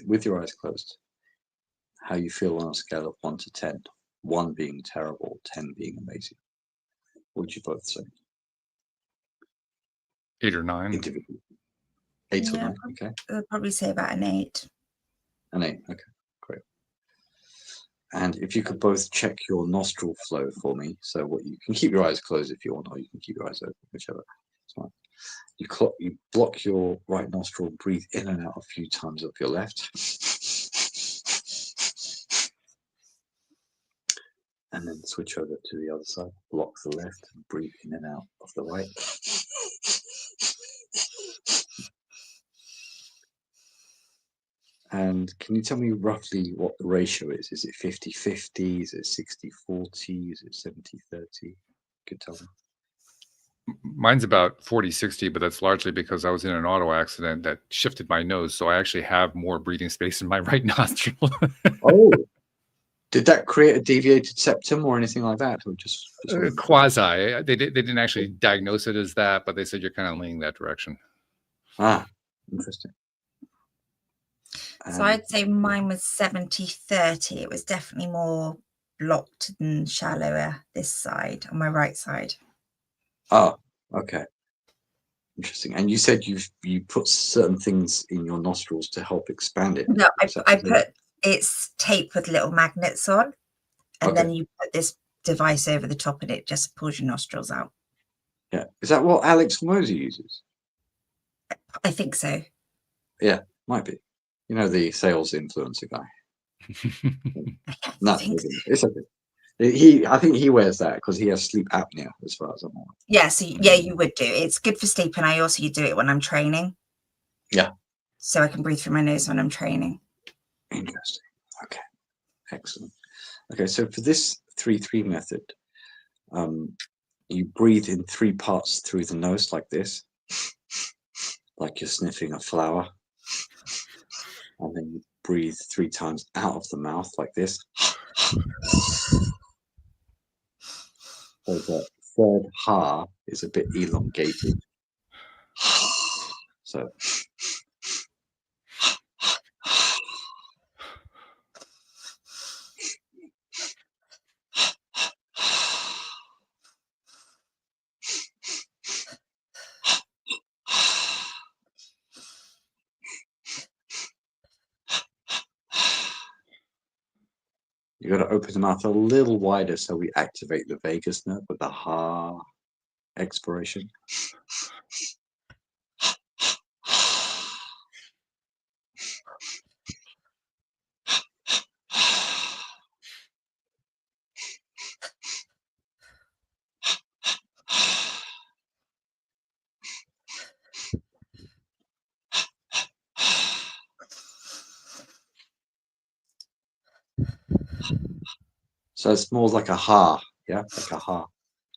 with your eyes closed, how you feel on a scale of 1 to 10, 1 being terrible, 10 being amazing, what would you both say? 8 or 9. Individually. 8 or 9, okay. I'll probably say about an 8. An 8, okay, great. And if you could both check your nostril flow for me, so what you can keep your eyes closed if you want, or you can keep your eyes open, whichever. It's fine. You block your right nostril, breathe in and out a few times of your left. And then switch over to the other side, block the left, and breathe in and out of the right. And can you tell me roughly what the ratio is? Is it 50-50? Is it 60-40? Is it 70-30? You could tell me. Mine's about 40-60, but that's largely because I was in an auto accident that shifted my nose. So I actually have more breathing space in my right nostril. Oh, did that create a deviated septum or anything like that? Or just quasi? They didn't actually diagnose it as that, but they said you're kind of leaning that direction. Ah, interesting. So I'd say mine was 70-30. It was definitely more blocked and shallower this side, on my right side. Oh, okay. Interesting. And you said you put certain things in your nostrils to help expand it. No, I put it's tape with little magnets on, and then you put this device over the top and it just pulls your nostrils out. Yeah. Is that what Alex Formosa uses? I think so. Yeah, might be. You know, the sales influencer guy. No, it's okay. I think he wears that because he has sleep apnea, as far as I'm aware. Yeah, so yeah, you would do. It's good for sleep, and I also do it when I'm training. Yeah. So I can breathe through my nose when I'm training. Interesting. Okay. Excellent. Okay, so for this 3-3 method, you breathe in 3 parts through the nose like this, like you're sniffing a flower. And then you breathe 3 times out of the mouth like this. So the third ha is a bit elongated. So you got to open the mouth a little wider so we activate the vagus nerve with the ha expiration. So it's more like a ha, yeah, like a ha.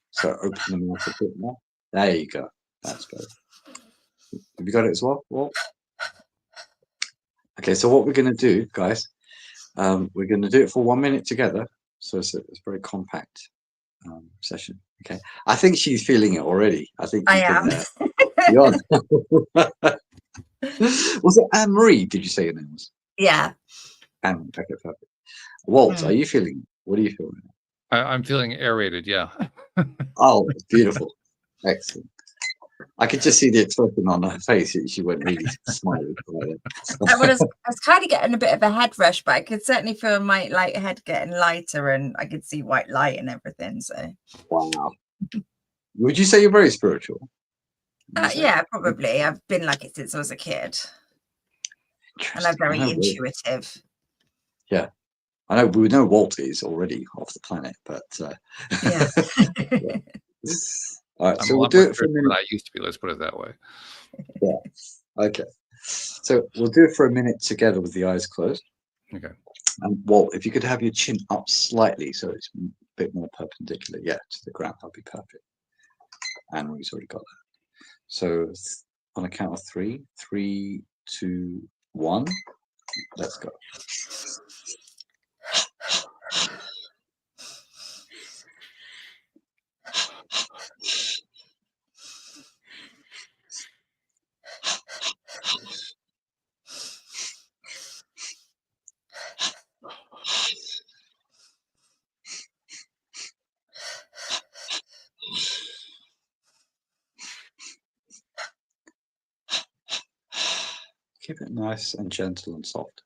So open the mouth a bit more. There you go. That's good. Have you got it as well? Okay, so what we're going to do, guys, we're going to do it for 1 minute together. So it's a very compact session. Okay, I think she's feeling it already. I think I am. Was it Anne Marie? Did you say your name was? Yeah. Anne. Okay, perfect. Walt, are you feeling it? What are you feeling? I'm feeling aerated. Yeah. Oh, beautiful. Excellent. I could just see the expression on her face. She went really smiley. I was kind of getting a bit of a head rush, but I could certainly feel my head getting lighter, and I could see white light and everything. So, wow. Would you say you're very spiritual? Yeah, probably. I've been like it since I was a kid, and I'm very intuitive. Yeah, I know. We know Walt is already off the planet, but yeah. Yeah. All right, so we'll do it for a minute. than I used to be. Let's put it that way. Yeah. Okay. So we'll do it for a minute together with the eyes closed. Okay. And Walt, if you could have your chin up slightly so it's a bit more perpendicular, to the ground, that'll be perfect. And we've already got that. So on a count of 3, 3, 2, 1, let's go. Keep it nice and gentle and soft.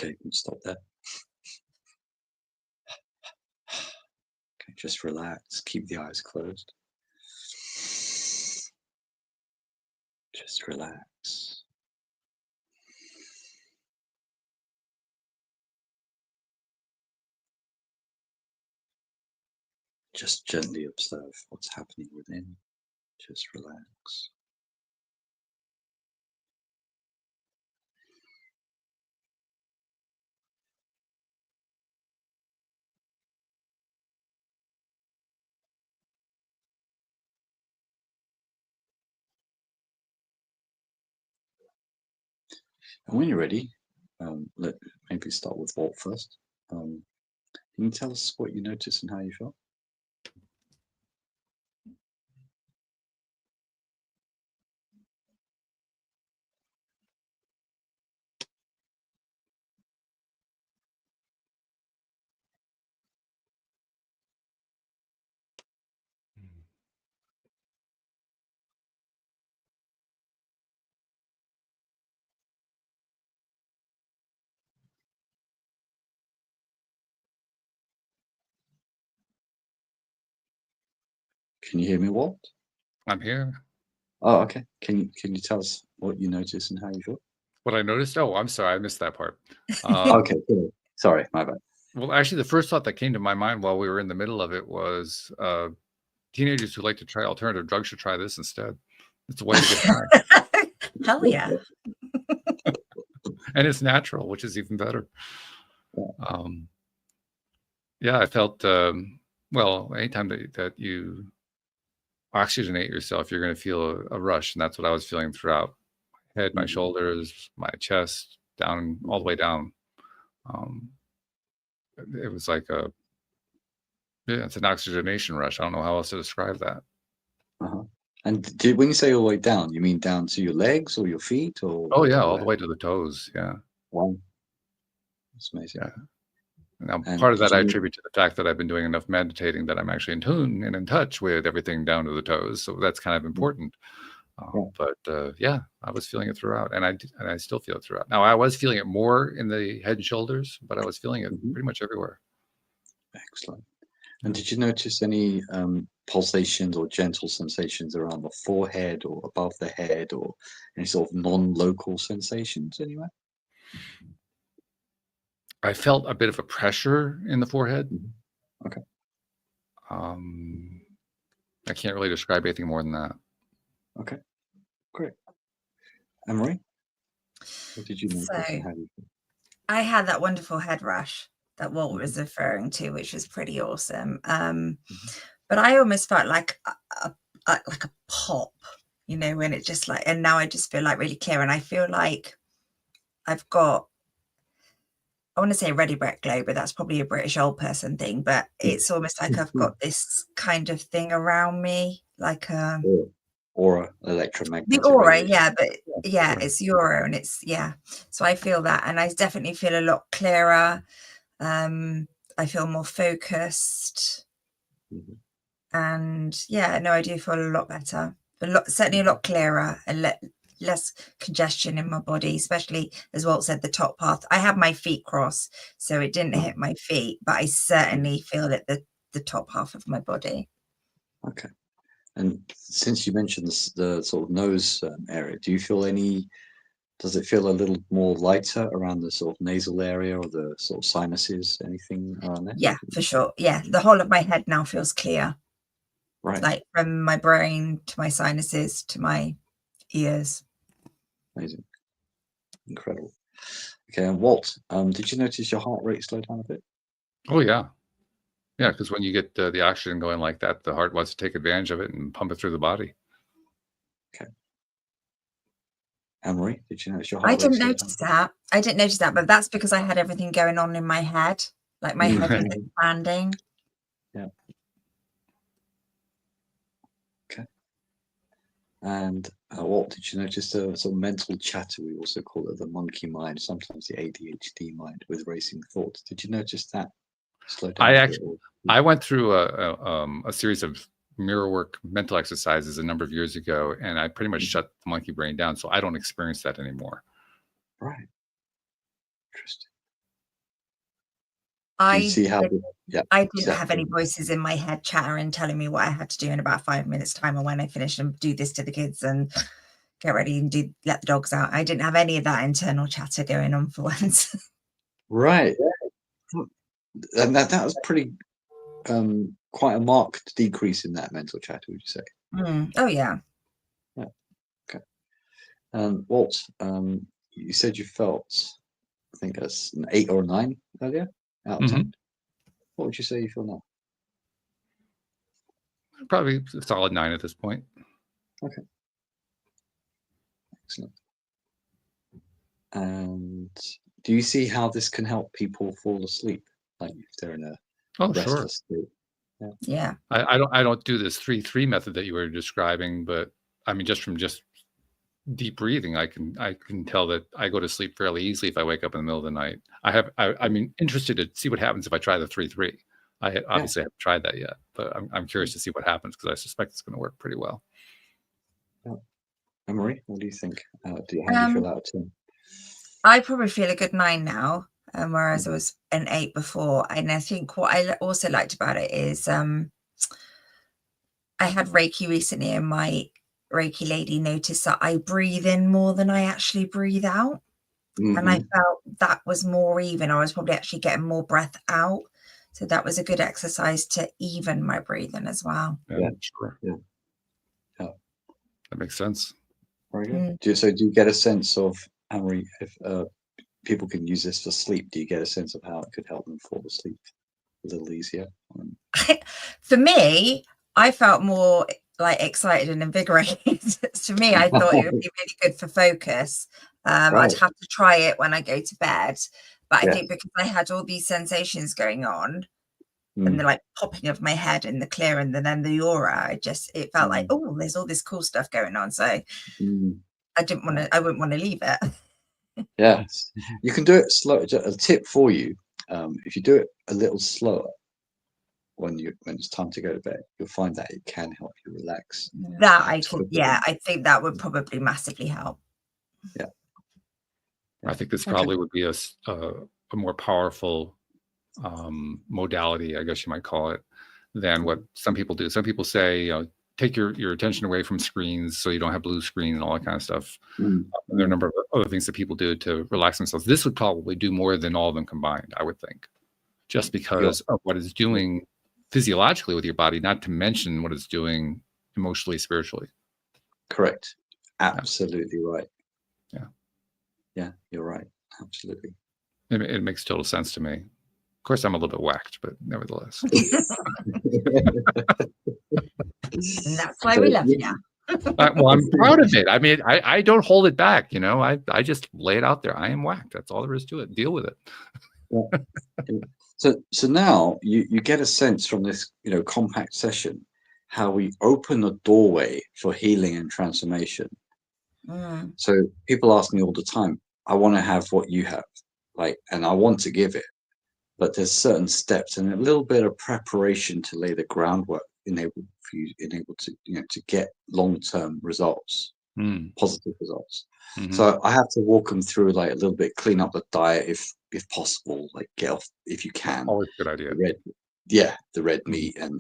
Okay, you can stop there. Okay, just relax. Keep the eyes closed. Just relax. Just gently observe what's happening within. Just relax. And when you're ready, let maybe start with Walt first. Can you tell us what you noticed and how you felt? Can you hear me, Walt? I'm here. Oh, okay. Can you tell us what you noticed and how you felt? What I noticed? Oh, I'm sorry, I missed that part. Okay, good. Sorry, my bad. Well, actually, the first thought that came to my mind while we were in the middle of it was teenagers who like to try alternative drugs should try this instead. It's a way to get high. Hell yeah. And it's natural, which is even better. Yeah, I felt, well, anytime that you oxygenate yourself, you're going to feel a rush. And that's what I was feeling throughout my head, my shoulders, my chest, down, all the way down. It was like it's an oxygenation rush. I don't know how else to describe that. And when you say all the way down, you mean down to your legs or your feet, or? Oh yeah, all the way to the toes. Yeah. Wow, that's amazing. Yeah. Now, And part of that I attribute to the fact that I've been doing enough meditating that I'm actually in tune and in touch with everything down to the toes. So that's kind of important. But yeah, I was feeling it throughout, and I still feel it throughout. Now, I was feeling it more in the head and shoulders, but I was feeling it pretty much everywhere. Excellent. And did you notice any pulsations or gentle sensations around the forehead or above the head, or any sort of non-local sensations anywhere? I felt a bit of a pressure in the forehead. Okay. I can't really describe anything more than that. Okay, great. Anne-Marie, what did you notice? So I had that wonderful head rush that Walt was referring to, which was pretty awesome. But I almost felt like a pop, you know, when it just like, and now I just feel like really clear, and I feel like I've got, I want to say ready Brett glow, but that's probably a British old person thing, but it's almost like I've got this kind of thing around me, like aura, electromagnetic. The aura, yeah, but yeah, it's the aura, and it's, yeah. So I feel that, and I definitely feel a lot clearer. I feel more focused. And yeah, no, I do feel a lot better, certainly a lot clearer, and less congestion in my body, especially, as Walt said, the top part. I have my feet crossed, so it didn't hit my feet, but I certainly feel it the top half of my body. Okay. And since you mentioned the sort of nose area, do you feel does it feel a little more lighter around the sort of nasal area or the sort of sinuses, anything around there? Yeah, for sure. Yeah, the whole of my head now feels clear. Right. Like from my brain to my sinuses to my ears. Amazing. Incredible. Okay, and Walt, did you notice your heart rate slow down a bit? Oh yeah. Yeah, because when you get the oxygen going like that, the heart wants to take advantage of it and pump it through the body. Okay. Anne-Marie, did you notice your heart I rate didn't slow notice that. I didn't notice that, but that's because I had everything going on in my head. Like my head was expanding. Yeah. Okay. And Walt, did you notice the sort of mental chatter? We also call it the monkey mind, sometimes the ADHD mind with racing thoughts. Did you notice that slow down? I went through a series of mirror work mental exercises a number of years ago, and I pretty much shut the monkey brain down, so I don't experience that anymore. Right. Interesting. Do you see how? I didn't have any voices in my head chattering, telling me what I had to do in about 5 minutes time, and when I finish and do this to the kids and get ready and let the dogs out. I didn't have any of that internal chatter going on for once. Right. And that was pretty quite a marked decrease in that mental chatter, would you say? Oh yeah. Okay. Walt, you said you felt, I think that's an 8 or a 9 earlier out of 10. What would you say you feel now? Probably a solid 9 at this point. Okay. Excellent. And do you see how this can help people fall asleep, like if they're in a restless state? Yeah. I don't do this 3-3 method that you were describing, but I mean, just from deep breathing, I can tell that I go to sleep fairly easily if I wake up in the middle of the night. I'm interested to see what happens if I try the 3-3. I obviously haven't tried that yet, but I'm curious to see what happens because I suspect it's going to work pretty well. Yeah. Anne-Marie, what do you think? How do you feel out of 10? I probably feel a good 9 now, whereas I was an 8 before. And I think what I also liked about it is I had Reiki recently, and my Reiki lady noticed that I breathe in more than I actually breathe out. And I felt that was more even. I was probably actually getting more breath out. So that was a good exercise to even my breathing as well. Yeah, sure. Yeah. That makes sense. Very good. So do you get a sense of, Anne-Marie, if people can use this for sleep, do you get a sense of how it could help them fall asleep a little easier? For me, I felt more like excited and invigorated. To me, I thought it would be really good for focus. I'd have to try it when I go to bed. But I think because I had all these sensations going on, and the like popping of my head and the clear and then the aura, it felt like, oh, there's all this cool stuff going on. So I wouldn't want to leave it. Yes, you can do it slow. A tip for you, if you do it a little slower when it's time to go to bed, you'll find that it can help you relax. That I think that would probably massively help. Yeah. I think this probably would be a more powerful modality, I guess you might call it, than what some people do. Some people say, take your attention away from screens so you don't have blue screen and all that kind of stuff. There are a number of other things that people do to relax themselves. This would probably do more than all of them combined, I would think, just because of what it's doing physiologically with your body, not to mention what it's doing emotionally, spiritually. Correct. Absolutely right. Yeah, you're right. Absolutely. It makes total sense to me. Of course, I'm a little bit whacked, but nevertheless. And that's why we love you. Well, I'm proud of it. I mean, I don't hold it back. I just lay it out there. I am whacked. That's all there is to it. Deal with it. So now you get a sense from this, compact session, how we open a doorway for healing and transformation. So people ask me all the time, I want to have what you have, and I want to give it, but there's certain steps and a little bit of preparation to lay the groundwork, enable to get long-term results, positive results. So I have to walk them through a little bit, clean up the diet if possible, get off if you can. Always a good idea. The red meat and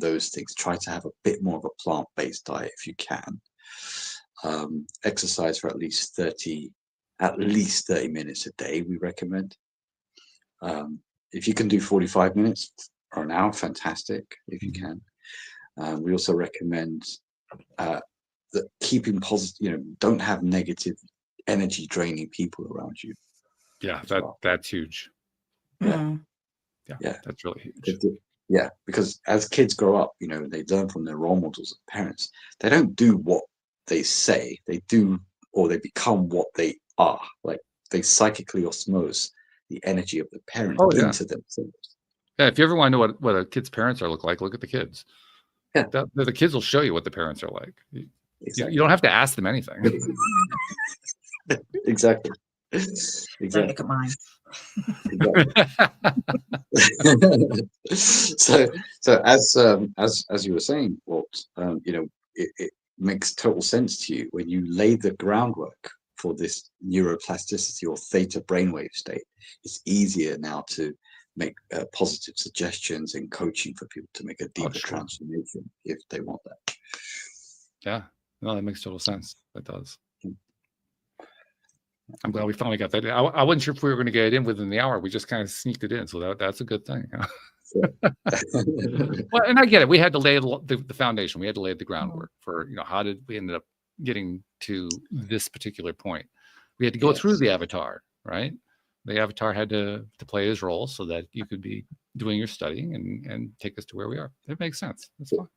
those things. Try to have a bit more of a plant-based diet if you can. Exercise for at least 30 minutes a day, we recommend. If you can do 45 minutes or an hour, fantastic, if you can. We also recommend that keeping positive, don't have negative energy draining people around you. Yeah, that's huge. Yeah, that's really huge. Yeah, because as kids grow up, they learn from their role models and parents. They don't do what they say, they do, or they become what they are. They psychically osmose the energy of the parent into themselves. Yeah, if you ever want to know what a kid's parents look like, look at the kids. Yeah, the kids will show you what the parents are like. You don't have to ask them anything. Exactly. Don't look at mine. So as you were saying, Walt, it makes total sense to you when you lay the groundwork for this neuroplasticity or theta brainwave state. It's easier now to make positive suggestions and coaching for people to make a deeper sure. transformation if they want that. Yeah, no, that makes total sense. That does. I'm glad we finally got that. I wasn't sure if we were going to get it in within the hour. We just kind of sneaked it in, so that's a good thing. Well, and I get it. We had to lay the foundation. We had to lay the groundwork for, how did we end up getting to this particular point. We had to go through the avatar, right? The avatar had to play his role so that you could be doing your studying and take us to where we are. It makes sense. That's fine.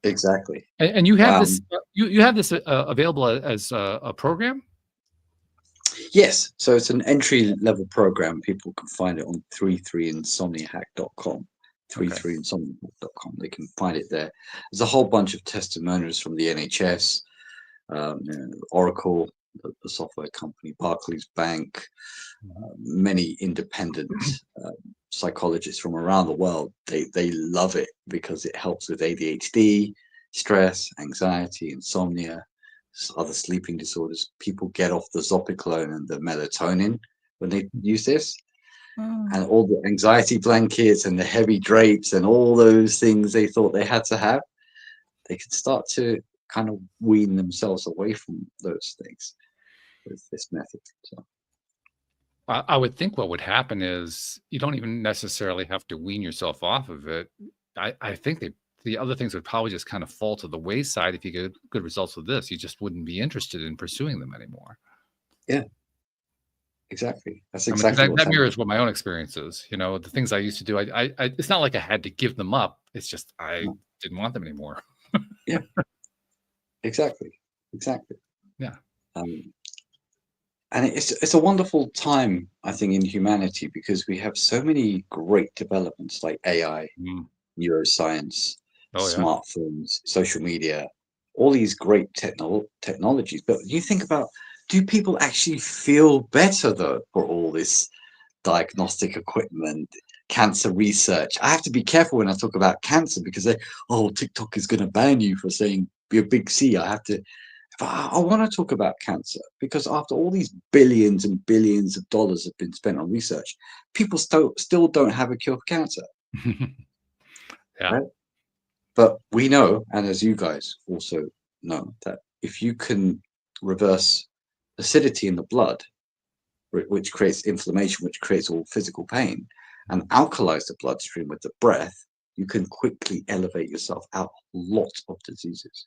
Exactly. And you have this. You have this available as a program. Yes, so it's an entry-level program. People can find it on 33insomniahack.com. 33insomniahack.com. They can find it there. There's a whole bunch of testimonials from the NHS, Oracle, the software company, Barclays Bank, many independent psychologists from around the world. They love it because it helps with ADHD, stress, anxiety, insomnia, other sleeping disorders. People get off the Zopiclone and the melatonin when they use this, and all the anxiety blankets and the heavy drapes and all those things they thought they had to have, they can start to kind of wean themselves away from those things with this method. So I would think what would happen is you don't even necessarily have to wean yourself off of it. I think the other things would probably just kind of fall to the wayside if you get good results with this. You just wouldn't be interested in pursuing them anymore. Yeah, exactly. That's exactly that mirrors what my own experience is. The things I used to do, I it's not like I had to give them up. It's just I didn't want them anymore. Yeah, exactly. Yeah. And it's a wonderful time, I think, in humanity, because we have so many great developments like AI, neuroscience, smartphones, social media, all these great technologies. But you think about, do people actually feel better, though, for all this diagnostic equipment, cancer research? I have to be careful when I talk about cancer because TikTok is going to ban you for saying be a big C. But I want to talk about cancer because after all these billions and billions of dollars have been spent on research, people still don't have a cure for cancer. Yeah. Right? But we know, and as you guys also know, that if you can reverse acidity in the blood, which creates inflammation, which creates all physical pain, and alkalize the bloodstream with the breath, you can quickly elevate yourself out of lots of diseases.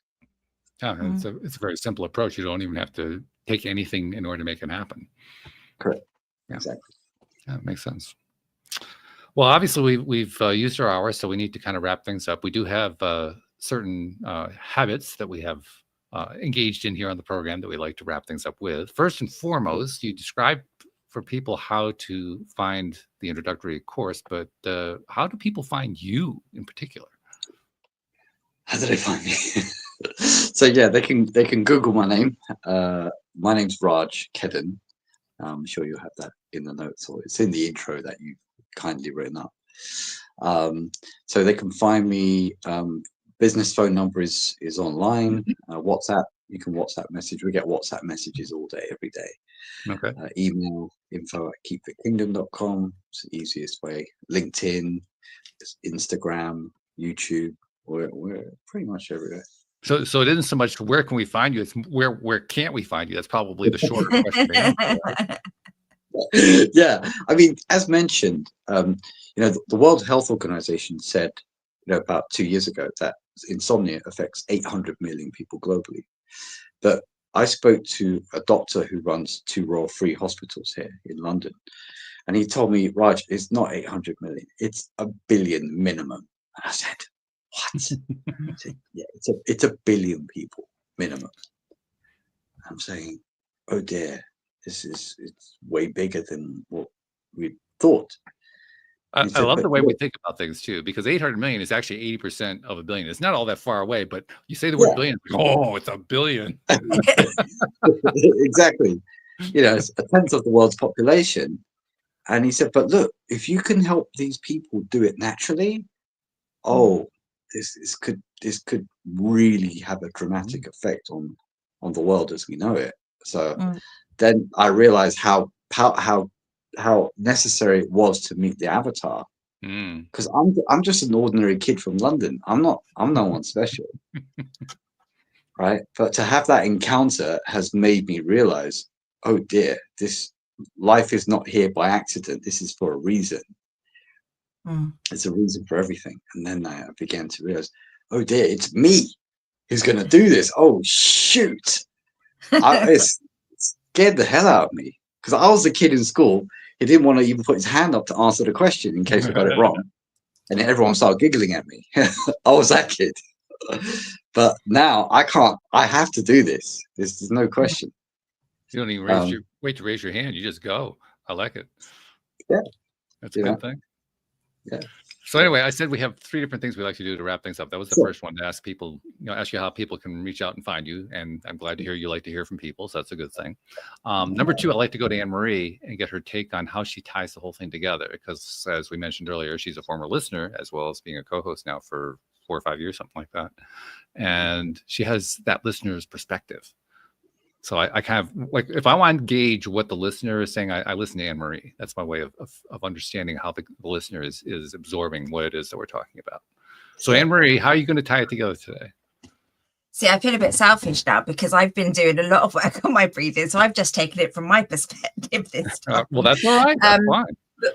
Yeah, it's a very simple approach. You don't even have to take anything in order to make it happen. Correct. Yeah. Exactly. Yeah, it makes sense. Well, obviously we've used our hour, so we need to kind of wrap things up. We do have certain habits that we have engaged in here on the program that we like to wrap things up with. First and foremost, you described for people how to find the introductory course, but how do people find you in particular? How do they find me? So yeah, they can Google my name. My name's Raj Khedun. I'm sure you'll have that in the notes, or it's in the intro that you've kindly written up. So they can find me. Business phone number is online. WhatsApp, you can WhatsApp message. We get WhatsApp messages all day, every day. Okay. Email info@keepfitKingdom.com. It's the easiest way. LinkedIn, Instagram, YouTube. We're pretty much everywhere. So it isn't so much where can we find you, it's where can't we find you? That's probably the shorter question to answer, right? Yeah, I mean, as mentioned, the World Health Organization said, about 2 years ago that insomnia affects 800 million people globally. But I spoke to a doctor who runs 2 Royal Free Hospitals here in London, and he told me, Raj, it's not 800 million, it's 1 billion minimum. And I said, what? He said, yeah, it's 1 billion people minimum. I'm saying, oh dear, it's way bigger than what we thought. I love the way we think about things too, because 800 million is actually 80% of 1 billion. It's not all that far away, but you say the word billion, it's 1 billion. Exactly. It's a tenth of the world's population. And he said, but look, if you can help these people do it naturally, this could really have a dramatic effect on the world as we know it. So then I realized how how necessary it was to meet the avatar. Because I'm just an ordinary kid from London. I'm no one special. Right? But to have that encounter has made me realize, oh dear, this life is not here by accident. This is for a reason. It's a reason for everything. And then I began to realize, oh dear, it's me who's going to do this. Oh, shoot. It scared the hell out of me, because I was the kid in school. He didn't want to even put his hand up to answer the question in case I got it wrong. And then everyone started giggling at me. I was that kid. But now I can't. I have to do this. There's no question. You don't even wait to raise your hand. You just go. I like it. Yeah. That's a good thing. Yeah. So anyway, I said we have 3 different things we like to do to wrap things up. That was the first one, to ask people, ask you how people can reach out and find you. And I'm glad to hear you like to hear from people. So that's a good thing. Number 2, I like to go to Anne-Marie and get her take on how she ties the whole thing together. Because as we mentioned earlier, she's a former listener, as well as being a co-host now for 4 or 5 years, something like that. And she has that listener's perspective. So I kind of like, if I want to gauge what the listener is saying, I listen to Anne-Marie. That's my way of understanding how the listener is absorbing what it is that we're talking about. So Anne-Marie, how are you going to tie it together today? See, I feel a bit selfish now because I've been doing a lot of work on my breathing. So I've just taken it from my perspective this time. Well, that's all right. That's fine.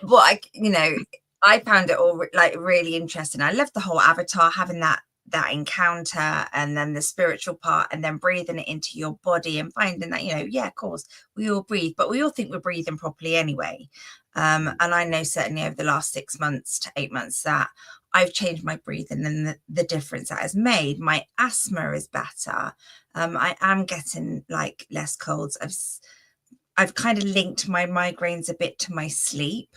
But I found it all like really interesting. I love the whole avatar, having that encounter, and then the spiritual part, and then breathing it into your body and finding that, of course we all breathe, but we all think we're breathing properly anyway. And I know certainly over the last 6 months to 8 months that I've changed my breathing, and the difference that has made. My asthma is better. I am getting like less colds. I've kind of linked my migraines a bit to my sleep.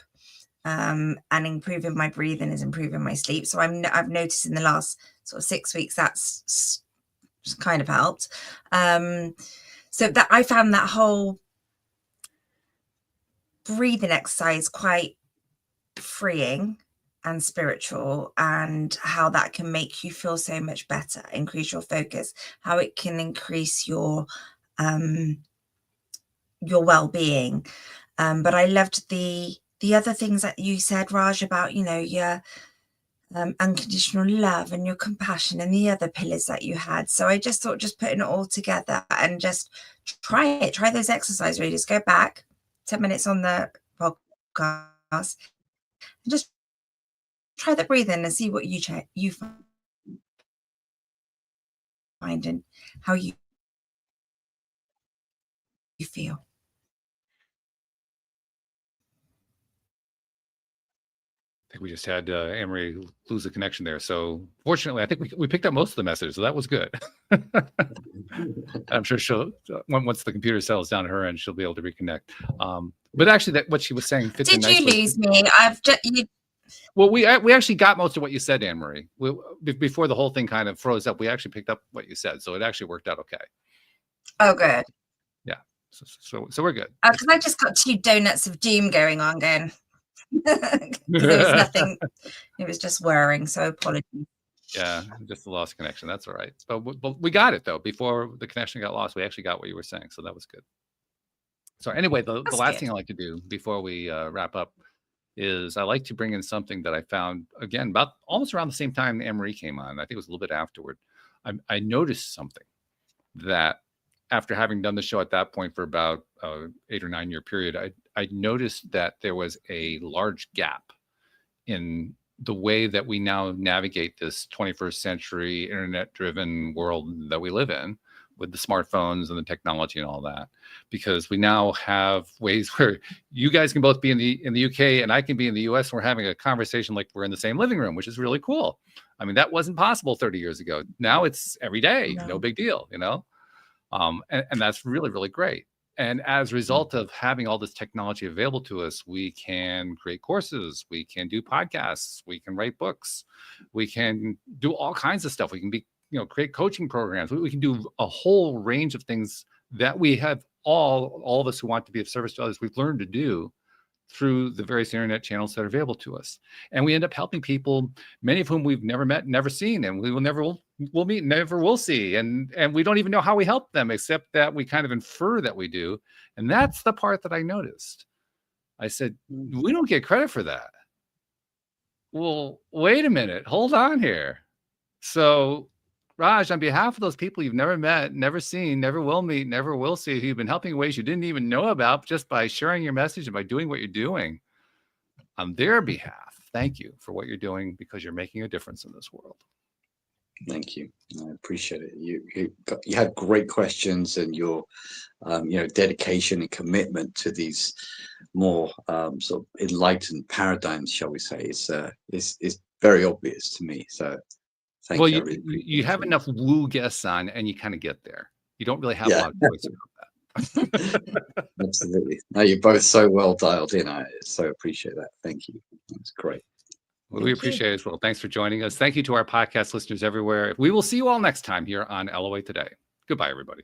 And improving my breathing is improving my sleep. So I've noticed in the last sort of 6 weeks that's kind of helped. So that I found that whole breathing exercise quite freeing and spiritual, and how that can make you feel so much better, increase your focus, how it can increase your well-being. But I loved the other things that you said, Raj, about, your unconditional love and your compassion and the other pillars that you had. So I just thought, just putting it all together and just try those exercise readers, go back 10 minutes on the podcast and just try the breathing and see what you find and how you feel. I think we just had Anne-Marie lose the connection there. So fortunately, I think we picked up most of the messages, so that was good. I'm sure she'll, once the computer settles down at her end, she'll be able to reconnect. But actually, what she was saying fits in nicely. Did you lose me? Well, we actually got most of what you said, Anne-Marie. Before the whole thing kind of froze up, we actually picked up what you said, so it actually worked out okay. Oh, good. Yeah, so we're good. Because I just got 2 donuts of doom going on again. There was nothing. It was just whirring. So apologies. Yeah, just a lost connection. That's all right. But we got it though. Before the connection got lost, we actually got what you were saying. So that was good. So anyway, the last thing I like to do before we wrap up is I like to bring in something that I found, again, about almost around the same time Anne-Marie came on. I think it was a little bit afterward. I noticed something that after having done the show at that point for about 8 or 9 year period, I noticed that there was a large gap in the way that we now navigate this 21st century internet-driven world that we live in, with the smartphones and the technology and all that, because we now have ways where you guys can both be in the UK and I can be in the US, and we're having a conversation like we're in the same living room, which is really cool. I mean, that wasn't possible 30 years ago. Now it's every day, no big deal, and that's really, really great. And as a result of having all this technology available to us, we can create courses, we can do podcasts, we can write books, we can do all kinds of stuff. We can create coaching programs. We can do a whole range of things that we have all of us who want to be of service to others, we've learned to do through the various internet channels that are available to us. And we end up helping people, many of whom we've never met, never seen, and we will never will meet, never will see. And we don't even know how we help them, except that we kind of infer that we do. And that's the part that I noticed. I said, we don't get credit for that. Well, wait a minute. Hold on here. So, Raj, on behalf of those people you've never met, never seen, never will meet, never will see, who you've been helping in ways you didn't even know about just by sharing your message and by doing what you're doing, on their behalf, thank you for what you're doing, because you're making a difference in this world. Thank you. I appreciate it. You had great questions, and your dedication and commitment to these more sort of enlightened paradigms, shall we say, is very obvious to me. So thank you. Well, you have enough woo guests on, and you kind of get there. You don't really have a lot of choice about that. Absolutely. No, you're both so well dialed in. I so appreciate that. Thank you. That's great. Well, we appreciate it as well. Thanks for joining us. Thank you to our podcast listeners everywhere. We will see you all next time here on LOA Today. Goodbye, everybody.